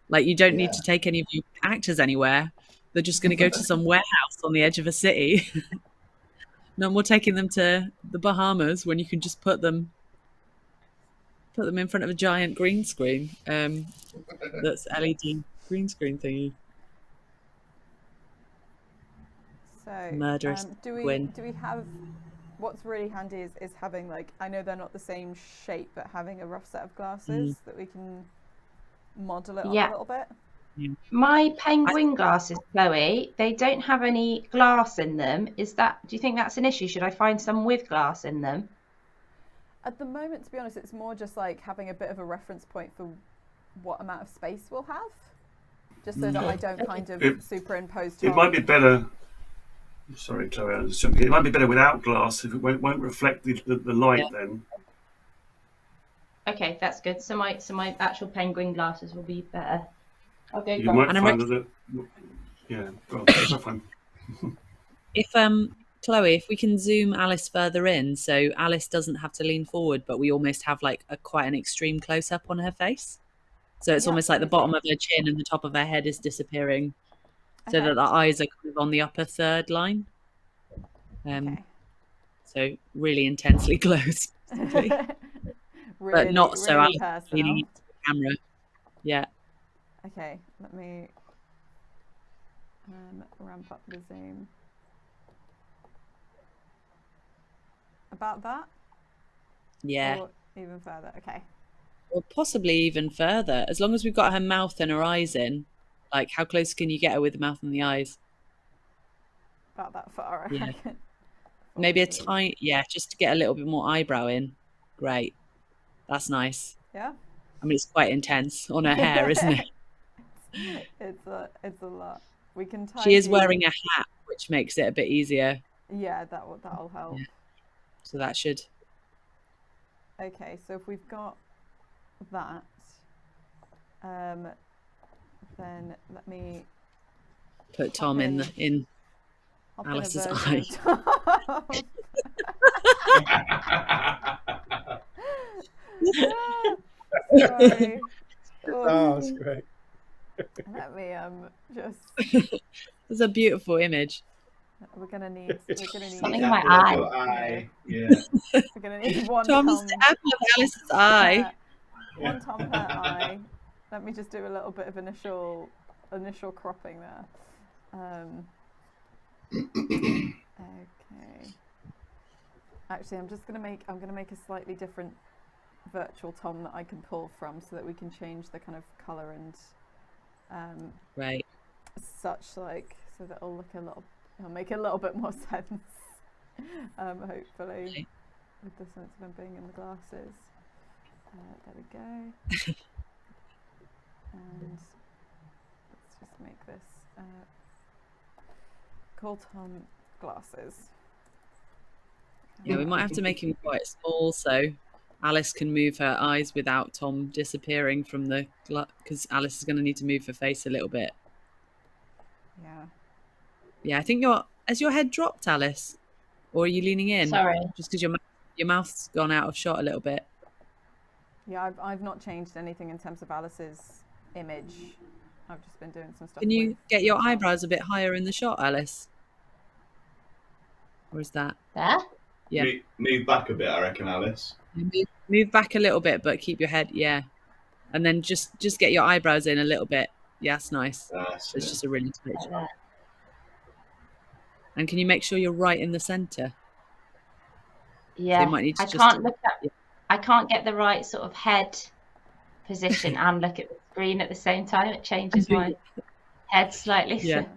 Like you don't need to take any of your actors anywhere. They're just going to go to some warehouse on the edge of a city. No more taking them to the Bahamas when you can just put them in front of a giant green screen. That's LED green screen thingy. So murderous. Do we have? What's really handy is having like, I know they're not the same shape, but having a rough set of glasses that we can model it on a little bit. Yeah. My penguin glasses, Chloe, they don't have any glass in them. Do you think that's an issue? Should I find some with glass in them? At the moment, to be honest, it's more just like having a bit of a reference point for what amount of space we'll have, just so that I don't kind of superimpose. It might be better. Sorry, Chloe, I was jumping. It might be better without glass if it won't reflect the light then. Okay, that's good. So my actual penguin glasses will be better. I'll go. You might find that. Yeah, well, that's fine. If Chloe, if we can zoom Alice further in, so Alice doesn't have to lean forward, but we almost have like quite an extreme close up on her face. So it's almost like the bottom of her chin and the top of her head is disappearing, so that the eyes are kind of on the upper third line. So really intensely close, really, but not so really Alice leaning into the camera. Yeah. Okay, let me ramp up the zoom. About that? Yeah. Or even further, okay. Or possibly even further, as long as we've got her mouth and her eyes in. Like, how close can you get her with the mouth and the eyes? About that far, I reckon. Maybe a tiny, just to get a little bit more eyebrow in. Great. That's nice. Yeah? I mean, it's quite intense on her hair, isn't it? It's a lot. We can tie. She is wearing a hat, which makes it a bit easier. Yeah, that'll help. Yeah. So that should. Okay, so if we've got that, then let me put Tom in Alice's eye. Sorry. Oh, that's great. Let me just. It's a beautiful image. We're gonna need something in my eye. Yeah. We're gonna need one Tom's Tom. the apple of Alice's eye. One Tom per eye. Let me just do a little bit of initial cropping there. Okay. Actually, I'm gonna make a slightly different virtual Tom that I can pull from, so that we can change the kind of color and right. Such like, so that it'll make a little bit more sense. Hopefully, okay. with the sense of him being in the glasses. There we go. And let's just make this call Tom glasses. Yeah, we might have to make him quite small so Alice can move her eyes without Tom disappearing from the because Alice is going to need to move her face a little bit. Yeah. Yeah, I think has your head dropped, Alice, or are you leaning in? Sorry. Just because your mouth's gone out of shot a little bit. Yeah, I've not changed anything in terms of Alice's image. I've just been doing some stuff. Can you get your eyebrows a bit higher in the shot, Alice? Or is that there? Yeah. Move back a bit, I reckon, Alice. Move back a little bit, but keep your head, yeah. And then just get your eyebrows in a little bit. Yeah, that's nice. It's just a really tight shot. And can you make sure you're right in the center? Yeah, so you might need to I can't get the right sort of head position and look at the screen at the same time. It changes my head slightly. Yeah. So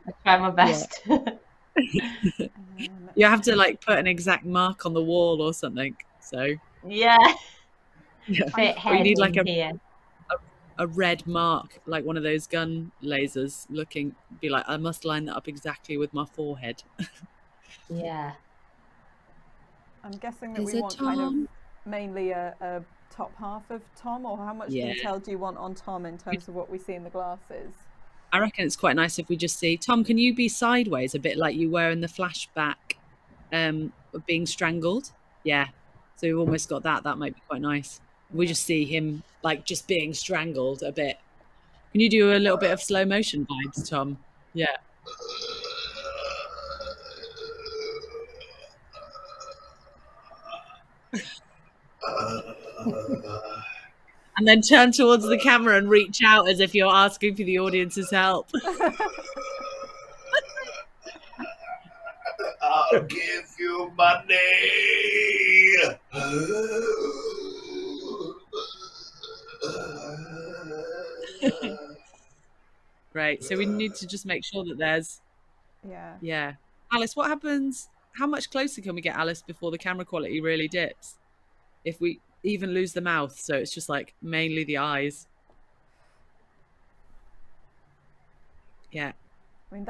I try my best. Yeah. You have to like put an exact mark on the wall or something. So yeah. Or you need like a red mark, like one of those gun lasers looking, be like, I must line that up exactly with my forehead. Yeah. I'm guessing that we want kind of mainly a top half of Tom, or how much detail do you want on Tom in terms of what we see in the glasses? I reckon it's quite nice if we just see, Tom, can you be sideways a bit like you were in the flashback of being strangled? Yeah. So we've almost got that. That might be quite nice. We just see him like just being strangled a bit. Can you do a little bit of slow motion vibes, Tom? Yeah. And then turn towards the camera and reach out as if you're asking for the audience's help. I'll give you money. Right. So we need to just make sure that there's. Yeah. Alice, what happens? How much closer can we get Alice before the camera quality really dips? If we even lose the mouth, so it's just like mainly the eyes. Yeah. I mean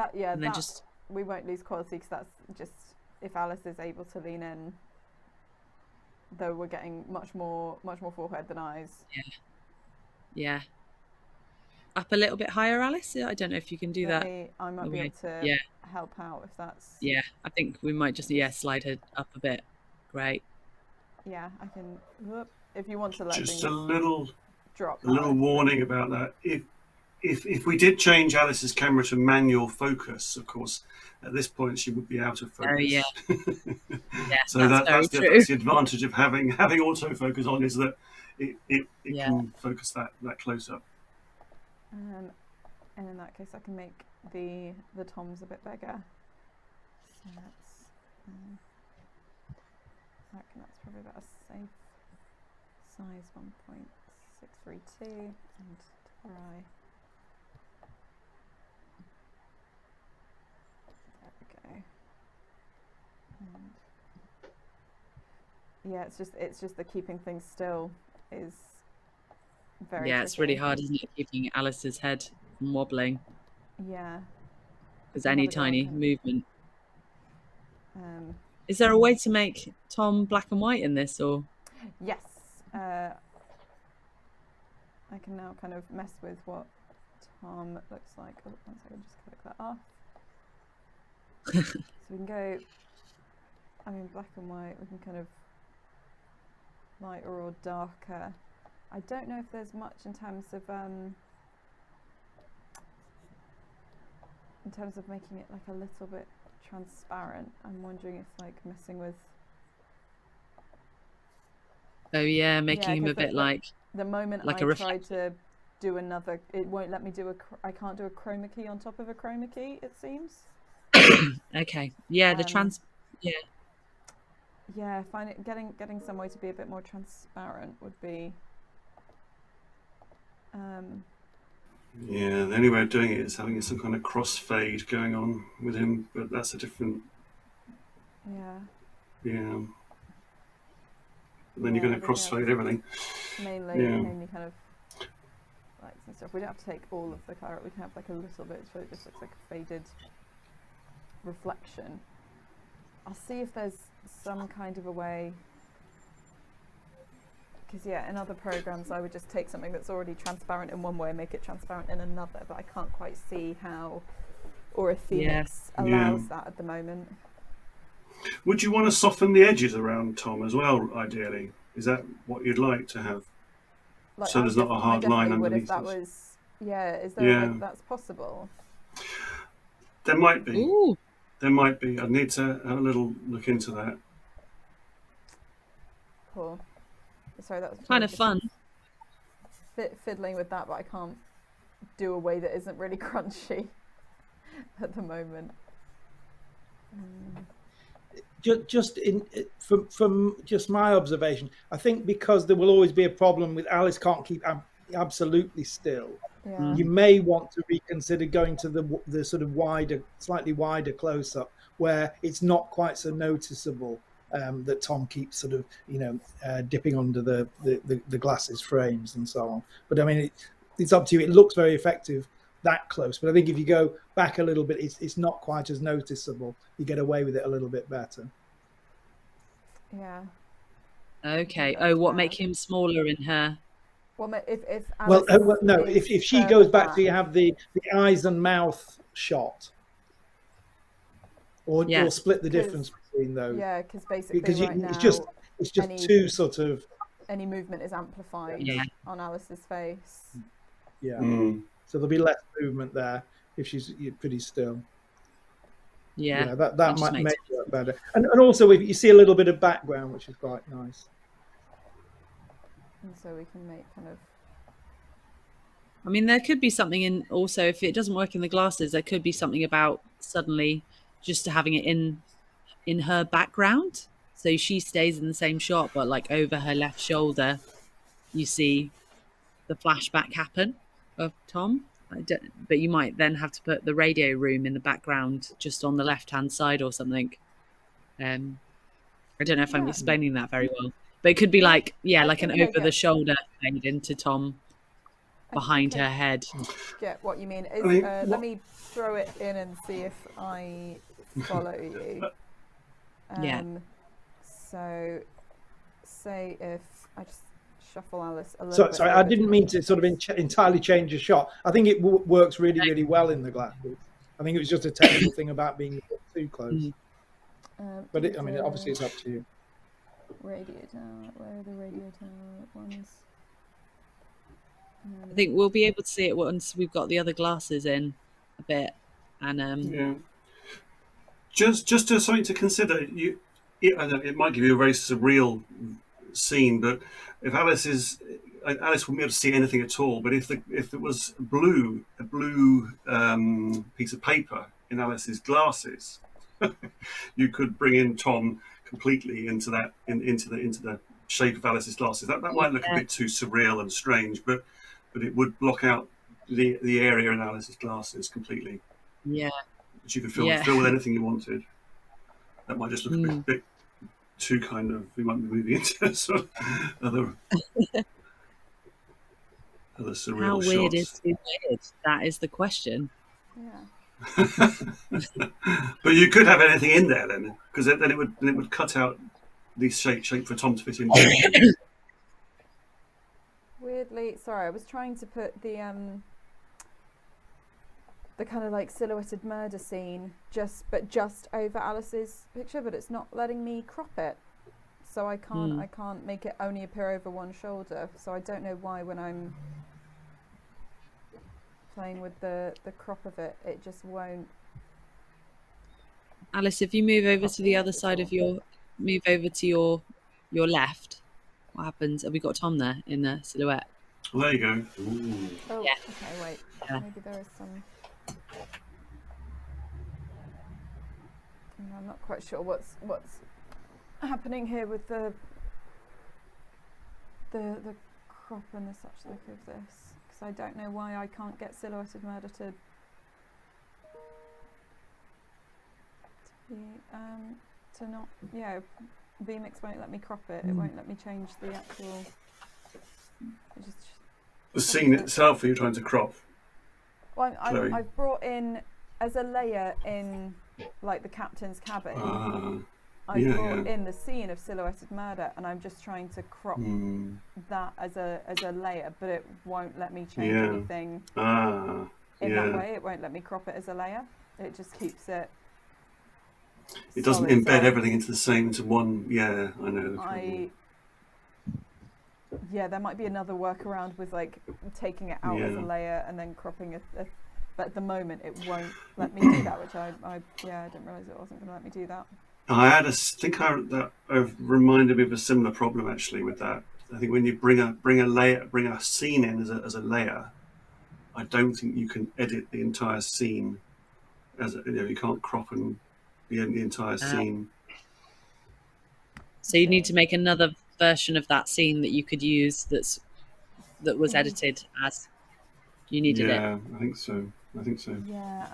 we won't lose quality because that's just if Alice is able to lean in. Though we're getting much more forehead than eyes. Yeah. Yeah. Up a little bit higher, Alice. I don't know if you can do that. I might be able to help out if that's. Yeah, I think we might just slide her up a bit. Great. Yeah, I can. If you want to let just a little drop. A little warning about that. If we did change Alice's camera to manual focus, of course, at this point she would be out of focus. Oh yeah. So that's the advantage of having autofocus on, is that it can focus that close up. And in that case, I can make the Toms a bit bigger. So that's probably about a safe size 1.632 and try. There we go. And yeah, it's just the keeping things still is very tricky. It's really hard, isn't it, keeping Alice's head from wobbling? Yeah. Because any tiny movement. Is there a way to make Tom black and white in this, or? Yes. I can now kind of mess with what Tom looks like. Oh, one second, just click that off. So we can go, I mean, black and white, we can kind of lighter or darker. I don't know if there's much in terms of making it like a little bit transparent. I'm wondering if like messing with. Oh yeah, making him a bit like the moment like I tried to do another, it won't let me do I can't do a chroma key on top of a chroma key, it seems. Okay. Yeah, yeah. Yeah, I find it getting some way to be a bit more transparent would be. Yeah, the only way of doing it is having some kind of crossfade going on with him, but that's a different. Yeah. Yeah. But then you're going to crossfade everything. Mainly kind of lights and stuff. We don't have to take all of the colour. We can have like a little bit, so it just looks like a faded reflection. I'll see if there's some kind of a way. Because in other programs I would just take something that's already transparent in one way and make it transparent in another, but I can't quite see how Aura Phoenix allows that at the moment. Would you want to soften the edges around Tom as well, ideally? Is that what you'd like to have? Like, so there's not a hard line underneath. If that was, is there a way that's possible? There might be. Ooh. There might be. I'd need to have a little look into that. Cool. Sorry, that was kind of fun. Fiddling with that, but I can't do a way that isn't really crunchy at the moment. From just my observation, I think because there will always be a problem with Alice can't keep absolutely still. Yeah. You may want to reconsider going to the sort of slightly wider close up where it's not quite so noticeable. That Tom keeps sort of, dipping under the glasses frames and so on. But I mean, it's up to you. It looks very effective that close, but I think if you go back a little bit, it's not quite as noticeable. You get away with it a little bit better. Yeah. Okay. Oh, what make him smaller in her? Well, if Alice if she goes back, so you have the eyes and mouth shot, or split the difference between those. Yeah, because basically now it's just two sort of. Any movement is amplified on Alice's face. Yeah. So there'll be less movement there if she's pretty still. Yeah. That might make it work better. And also if you see a little bit of background, which is quite nice. And so we can make kind of. I mean, there could be something in also if it doesn't work in the glasses, there could be something about suddenly just having it in her background. So she stays in the same shot, but like over her left shoulder, you see the flashback happen of Tom. But you might then have to put the radio room in the background just on the left-hand side or something. I don't know if I'm explaining that very well. But it could be like an over-the-shoulder fade into Tom behind her head. Get what you mean. Let me throw it in and see if I follow you. So, say if I just shuffle Alice a little bit. Sorry, I didn't mean to sort of entirely change the shot. I think it works really, really well in the glasses. I think it was just a technical thing about being too close. But obviously it's up to you. Radio tower. Where are the radio tower ones? I think we'll be able to see it once we've got the other glasses in a bit, and just something to consider. I know it might give you a very surreal scene, but if Alice wouldn't be able to see anything at all. But if it was a blue piece of paper in Alice's glasses, you could bring in Tom completely into the shape of Alice's glasses. That might look a bit too surreal and strange, but it would block out the area in Alice's glasses completely. Yeah. But you could fill with anything you wanted. That might just look a bit too kind of. We might be moving into sort of other surreal How shots. weird is too weird? That is the question. Yeah. But you could have anything in there then, because then it would cut out the shape for Tom to fit in. Weirdly, sorry, I was trying to put the kind of like silhouetted murder scene just over Alice's picture, but it's not letting me crop it. So I can't make it only appear over one shoulder. So I don't know why when I'm playing with the crop of it, it just won't. Alice, if you move over to the other side of your left, what happens? Have we got Tom there in the silhouette? Well, there you go. Ooh. Oh, yeah. Okay, wait. Yeah. Maybe there is some. I'm not quite sure what's happening here with the crop and the such look of this, because I don't know why I can't get silhouetted murder to not vMix won't let me crop it. It won't let me change the actual. The scene itself. Are you trying to crop? Well, I've brought in as a layer in like the captain's cabin. I brought in the scene of silhouetted murder, and I'm just trying to crop that as a layer, but it won't let me change anything in that way. It won't let me crop it as a layer. It just keeps it. It doesn't embed everything into one. Yeah, I know. There might be another workaround with like taking it out as a layer and then cropping it. But at the moment, it won't let me do that, which I didn't realise it wasn't going to let me do that. I had that reminded me of a similar problem actually with that. I think when you bring a scene in as a layer, I don't think you can edit the entire scene you can't crop and the entire scene. So you need to make another version of that scene that you could use that was edited as you needed it. Yeah, I think so. Yeah,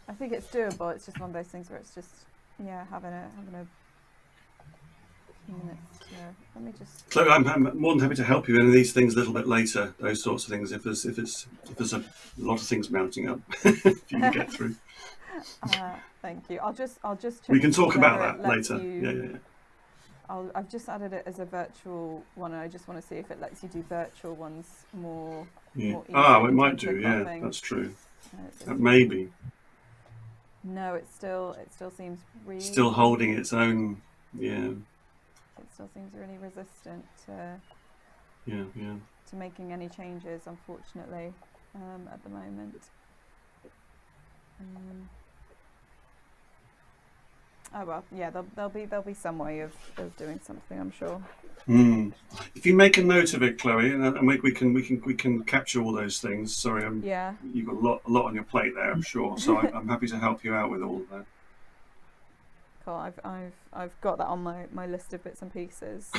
I think it's doable. It's just one of those things where it's just having a few minutes. Let me just. So I'm more than happy to help you in these things a little bit later. Those sorts of things. If there's a lot of things mounting up, if you can get through. Thank you. I'll just. Check we can talk about that later. Yeah. I've just added it as a virtual one, and I just want to see if it lets you do virtual ones more. Yeah. It might do. Yeah, that's true. Maybe. No, it still seems really. Still holding its own. Yeah. It still seems really resistant to. Yeah. To making any changes, unfortunately, at the moment. Oh well, yeah. There'll be some way of doing something, I'm sure. If you make a note of it, Chloe, and we can capture all those things. Sorry, you've got a lot on your plate there, I'm sure. So I'm happy to help you out with all of that. Cool. I've got that on my list of bits and pieces.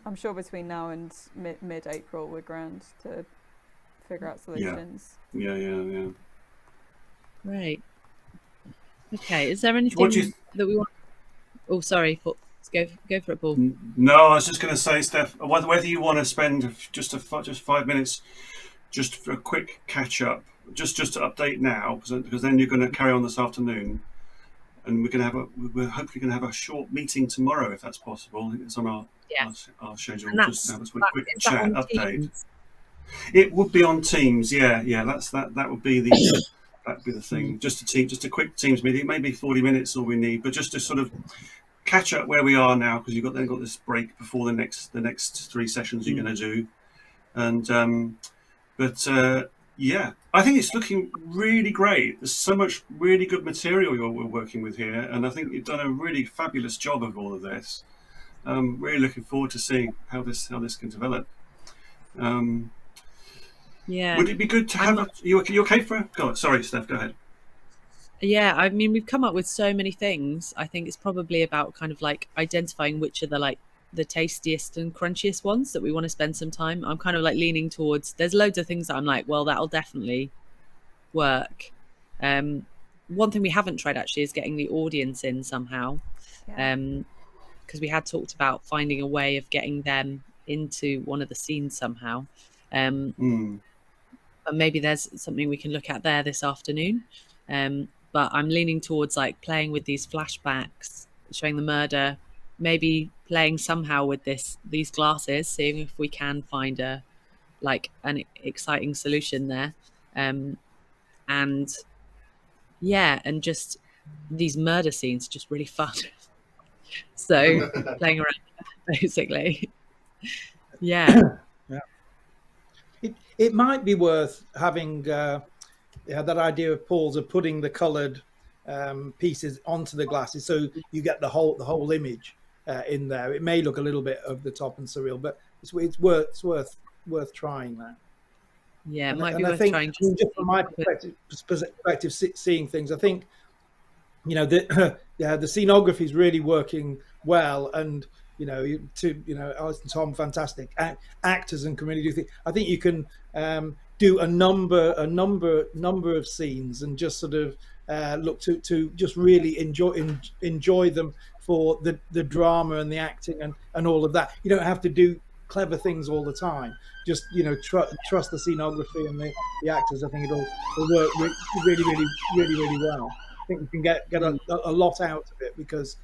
I'm sure between now and mid-April we're grand to figure out solutions. Yeah. Right. Okay. Is there anything that we want? Oh, sorry. Go for it, Paul. No, I was just going to say, Steph, whether you want to spend just 5 minutes, just for a quick catch up, just to update now, because then you're going to carry on this afternoon, and we're hopefully going to have a short meeting tomorrow if that's possible. It's on our schedule. Just to have a quick chat update. Teams? It would be on Teams. Yeah. That would be the. That'd be the thing. Just a quick Teams meeting, maybe 40 minutes all we need, but just to sort of catch up where we are now, because you've got this break before the next 3 sessions you're going to do, and I think it's looking really great. There's so much really good material we're working with here, and I think you've done a really fabulous job of all of this. Really looking forward to seeing how this can develop. Would it be good to have you okay for it? Go on. Sorry, Steph, go ahead. Yeah, I mean, we've come up with so many things. I think it's probably about kind of like identifying which are the tastiest and crunchiest ones that we want to spend some time. I'm kind of like leaning towards, there's loads of things that I'm like, well, that'll definitely work. One thing we haven't tried actually is getting the audience in somehow. Because we had talked about finding a way of getting them into one of the scenes somehow. But maybe there's something we can look at there this afternoon. But I'm leaning towards like playing with these flashbacks, showing the murder, maybe playing somehow with these glasses, seeing if we can find an exciting solution there. and yeah, and just these murder scenes are just really fun. So playing around basically. Yeah. It might be worth having that idea of Paul's of putting the coloured pieces onto the glasses, so you get the whole image in there. It may look a little bit over the top and surreal, but it's worth trying that. Yeah, it and, might and be I worth think, trying. just from my perspective, seeing things, I think the scenography is really working well, and Alice and Tom, fantastic actors and can really do things. I think you can do a number of scenes and just sort of look to just really enjoy them for the drama and the acting and all of that. You don't have to do clever things all the time. Just trust the scenography and the actors. I think it'll work really well. I think you can get a lot out of it because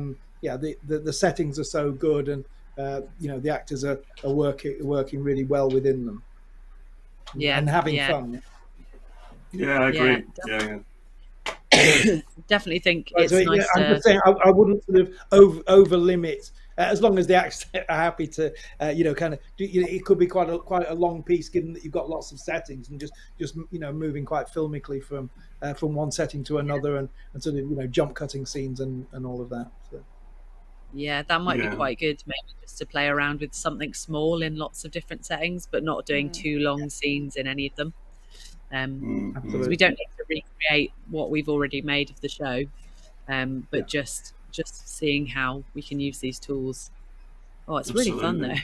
the settings are so good, and the actors are working really well within them. Yeah, and having fun. Yeah, I agree. Yeah. Definitely think Right, it's so, nice. I'm just saying, I wouldn't sort of over limit. As long as the actors are happy to, kind of, it could be quite a long piece, given that you've got lots of settings and just moving quite filmically from one setting to another, and sort of jump cutting scenes and all of that. So. Yeah, that might be quite good, maybe just to play around with something small in lots of different settings, but not doing too long scenes in any of them. Because we don't need to recreate what we've already made of the show, but just seeing how we can use these tools. Oh, it's really fun though.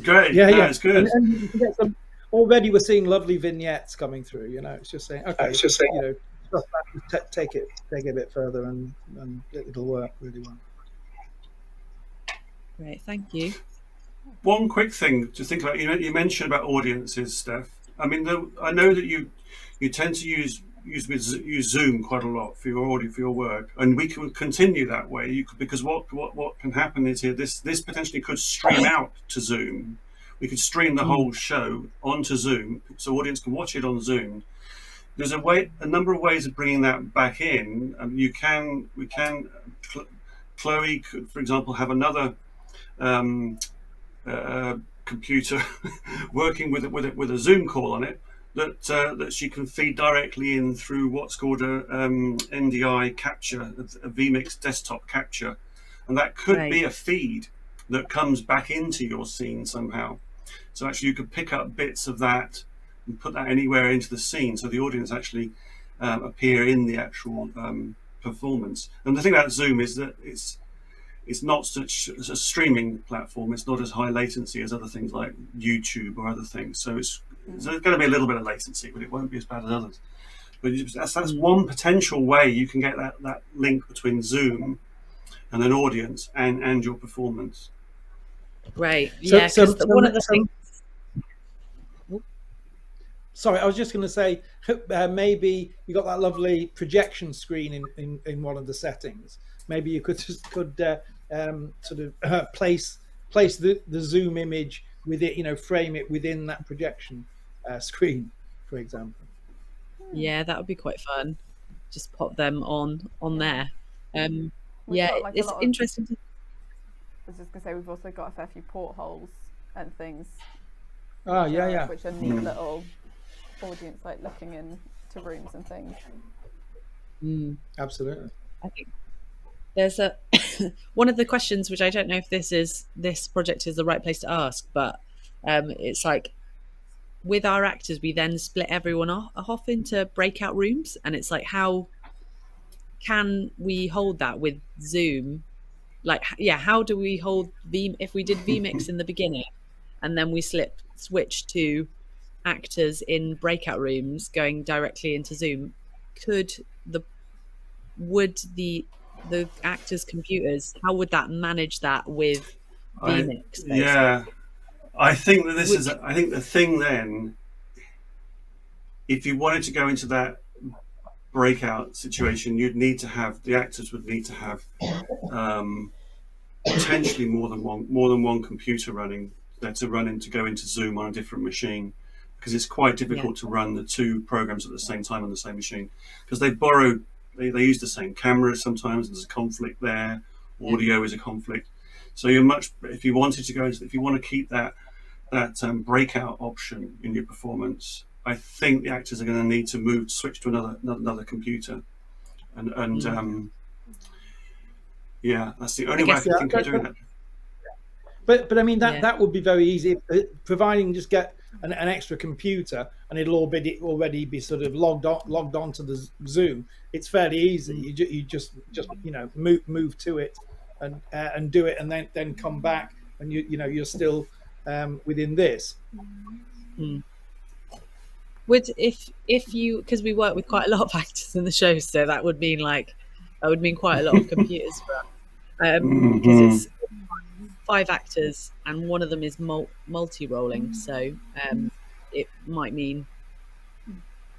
Great. Yeah. It's good. And you can get some. Already, we're seeing lovely vignettes coming through. It's just saying, okay, take it a bit further, and it'll work really well. Great, thank you. One quick thing to think about. You mentioned about audiences, Steph. I mean, I know that you tend to use Zoom quite a lot for your audio, for your work, and we can continue that way. Because what can happen is here, this potentially could stream out to Zoom. We could stream the whole show onto Zoom, so audience can watch it on Zoom. There's a number of ways of bringing that back in. Chloe could, for example, have another computer working with a Zoom call on it that she can feed directly in through what's called a NDI capture, a vMix desktop capture, and that could be a feed that comes back into your scene somehow. So actually, you could pick up bits of that and put that anywhere into the scene, so the audience actually appear in the actual performance. And the thing about Zoom is that it's not such a streaming platform. It's not as high latency as other things like YouTube or other things. So there's going to be a little bit of latency, but it won't be as bad as others. But that's one potential way you can get that link between Zoom and an audience and your performance. Right. Yeah. Because one of the things. Sorry, I was just going to say, maybe you got that lovely projection screen in one of the settings. Maybe you could sort of place the Zoom image with it, frame it within that projection screen, for example. Yeah, that would be quite fun. Just pop them on there. It's interesting. I was just going to say, we've also got a fair few portholes and things. Which are neat little audience, like looking into rooms and things. Absolutely. I think there's one of the questions, which I don't know if this project is the right place to ask, but it's like, with our actors, we then split everyone off into breakout rooms, and it's like, how can we hold that with Zoom? Like, how do we hold if we did vMix in the beginning, and then we switch to actors in breakout rooms going directly into Zoom? Would the actors' computers, how would that manage that with vMix? I think that I think the thing then, if you wanted to go into that breakout situation, the actors would need to have potentially more than one computer running to go into Zoom on a different machine. because it's quite difficult to run the two programs at the same time on the same machine, because they use the same cameras. Sometimes there's a conflict there. Audio is a conflict. So if you want to keep that breakout option in your performance, I think the actors are going to need to switch to another computer, and that's the only way I can think of doing that. But I mean that would be very easy, providing just get an extra computer and it'll already be sort of logged on to the Zoom. It's fairly easy. You just move to it and do it, and then come back, and you're still within this. If you, because we work with quite a lot of actors in the show, so that would mean quite a lot of computers for us, because it's 5 actors and one of them is multi-rolling, so it might mean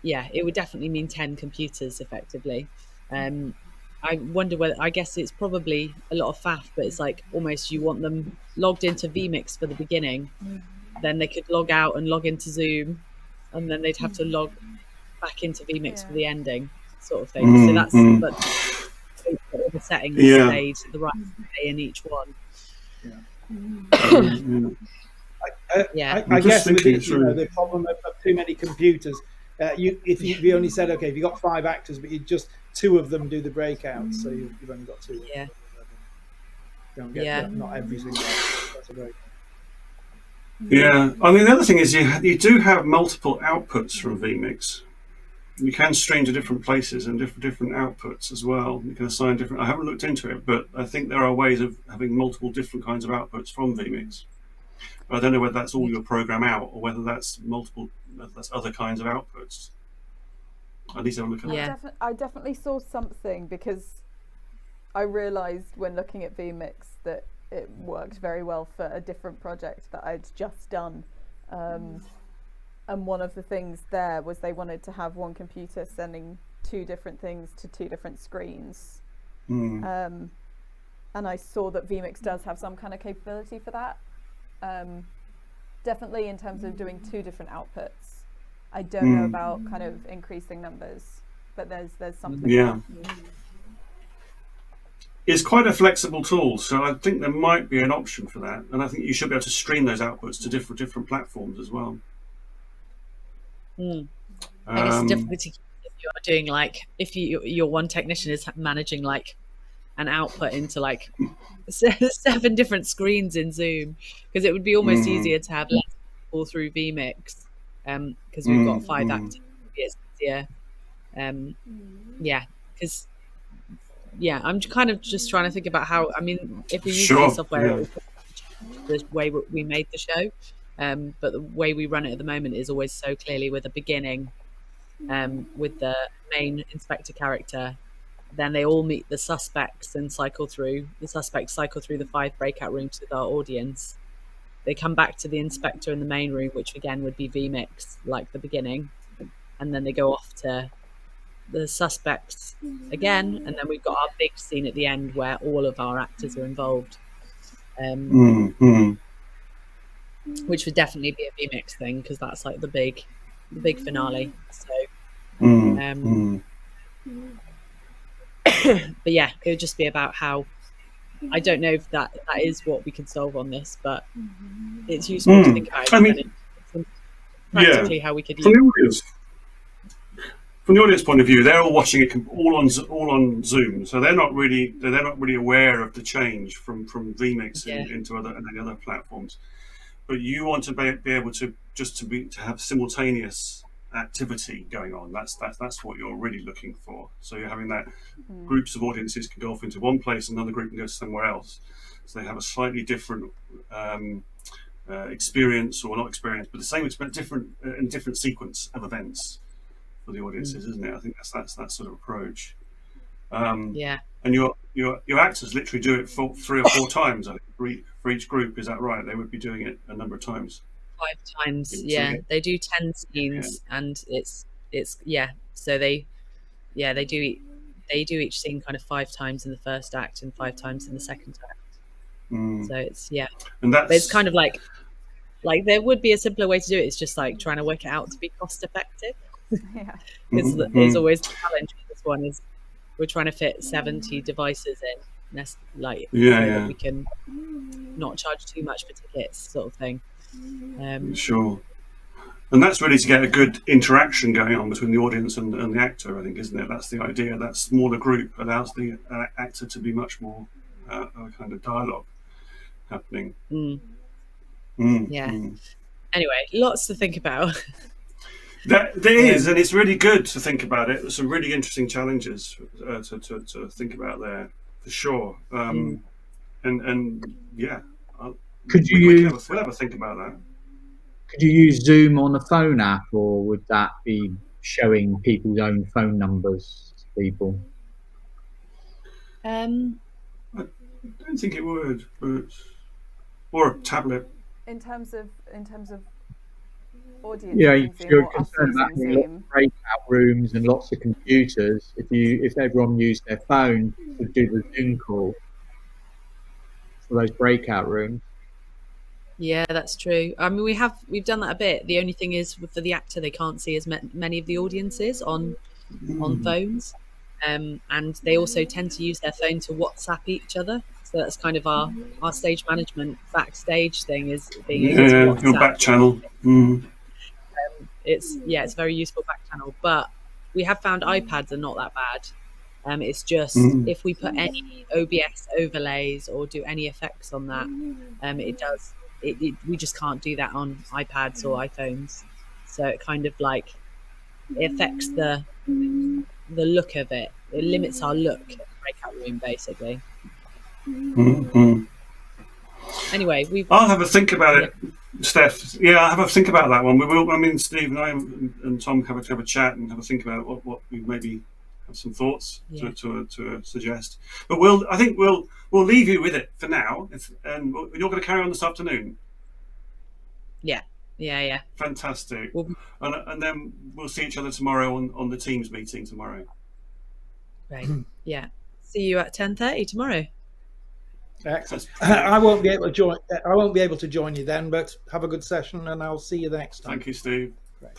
it would definitely mean 10 computers effectively. I wonder whether, I guess it's probably a lot of faff, but it's like almost you want them logged into vMix for the beginning, then they could log out and log into Zoom, and then they'd have to log back into vMix for the ending, sort of thing. So that's but all the settings stayed the right way in each one. I guess with the problem of too many computers, if you only said, okay, if you got 5 actors, but you just 2 of them do the breakouts, so you've only got 2. You don't get not every single actor. That's a breakout. Yeah, I mean the other thing is you do have multiple outputs from vMix. You can stream to different places and different outputs as well. You can assign different. I haven't looked into it, but I think there are ways of having multiple different kinds of outputs from vMix. But I don't know whether that's all your program out or whether that's other kinds of outputs. I need to have a look at that. I definitely saw something, because I realised when looking at vMix that it worked very well for a different project that I'd just done. And one of the things there was they wanted to have one computer sending 2 different things to 2 different screens. And I saw that vMix does have some kind of capability for that. Definitely in terms of doing 2 different outputs. I don't know about kind of increasing numbers, but there's something. Yeah. It's quite a flexible tool, so I think there might be an option for that, and I think you should be able to stream those outputs to different platforms as well. I guess the difficulty if you're doing if your one technician is managing an output into 7 different screens in Zoom, because it would be almost easier to have less people through vMix, because we've got 5 actors. It's easier. Because I'm kind of just trying to think about how, I mean, if we use the software, the way we made the show, but the way we run it at the moment is always so clearly with a beginning, with the main inspector character, then they all meet the suspects and cycle through the 5 breakout rooms with our audience. They come back to the inspector in the main room, which again would be vMix, like the beginning, and then they go off to the suspects again, and then we've got our big scene at the end where all of our actors are involved, which would definitely be a vMix thing, because that's like the big finale. So but yeah, it would just be about how, I don't know if that is what we can solve on this, but it's useful to think about. I mean, practically how we could use from the audience point of view, they're all watching it all on Zoom, so they're not really aware of the change from vMix into any other platforms. But you want to be able to have simultaneous activity going on. That's what you're really looking for. So you're having that groups of audiences can go off into one place, another group can go somewhere else. So they have a slightly different experience, or not experience, but the same experience, different sequence of events for the audiences, isn't it? I think that's that sort of approach. And your actors literally do it 3 or 4 times, I think, for each group. Is that right? They would be doing it a number of times. 5 times, they do 10 scenes, and it's so they do each scene kind of 5 times in the first act and 5 times in the second act. So it's and but it's kind of like Like there would be a simpler way to do it. It's just like trying to work it out to be cost effective. Yeah. Is always the challenge with this one. Is we're trying to fit 70 devices in, like so that we can not charge too much for tickets, sort of thing. Sure. And that's really to get a good interaction going on between the audience and the actor, I think, isn't it? That's the idea. That smaller group allows the actor to be much more a kind of dialogue happening. Yeah. Anyway, lots to think about. There is, and it's really good to think about it. There's some really interesting challenges to think about there, for sure. And yeah, we'll have a think about that. Could you use Zoom on a phone app, or would that be showing people's own phone numbers to people? I don't think it would, but or a tablet. In terms of audience, yeah, you're concerned about having lots of breakout rooms and lots of computers. If everyone used their phone to do the Zoom call for those breakout rooms. Yeah, that's true. I mean, we've done that a bit. The only thing is, for the actor, they can't see as many of the audiences on phones, and they also tend to use their phone to WhatsApp each other. So that's kind of our stage management backstage thing, is being able to WhatsApp. Your back channel. It's very useful back channel, but we have found iPads are not that bad. It's just if we put any OBS overlays or do any effects on that, we just can't do that on iPads or iPhones. So it kind of like it affects the look of it. It limits our look at the breakout room, basically. Anyway, I'll have a think about it, Steph. Yeah, I'll have a think about that one. We will. I mean, Steve and I and Tom have a chat and have a think about what we maybe have some thoughts to suggest. But I think we'll leave you with it for now. And you're going to carry on this afternoon. Yeah. Fantastic. And then we'll see each other tomorrow on the Teams meeting tomorrow. Right. Yeah. See you at 10:30 tomorrow. Excellent. I won't be able to join. I won't be able to join you then, but have a good session, and I'll see you next time. Thank you, Steve. Thanks.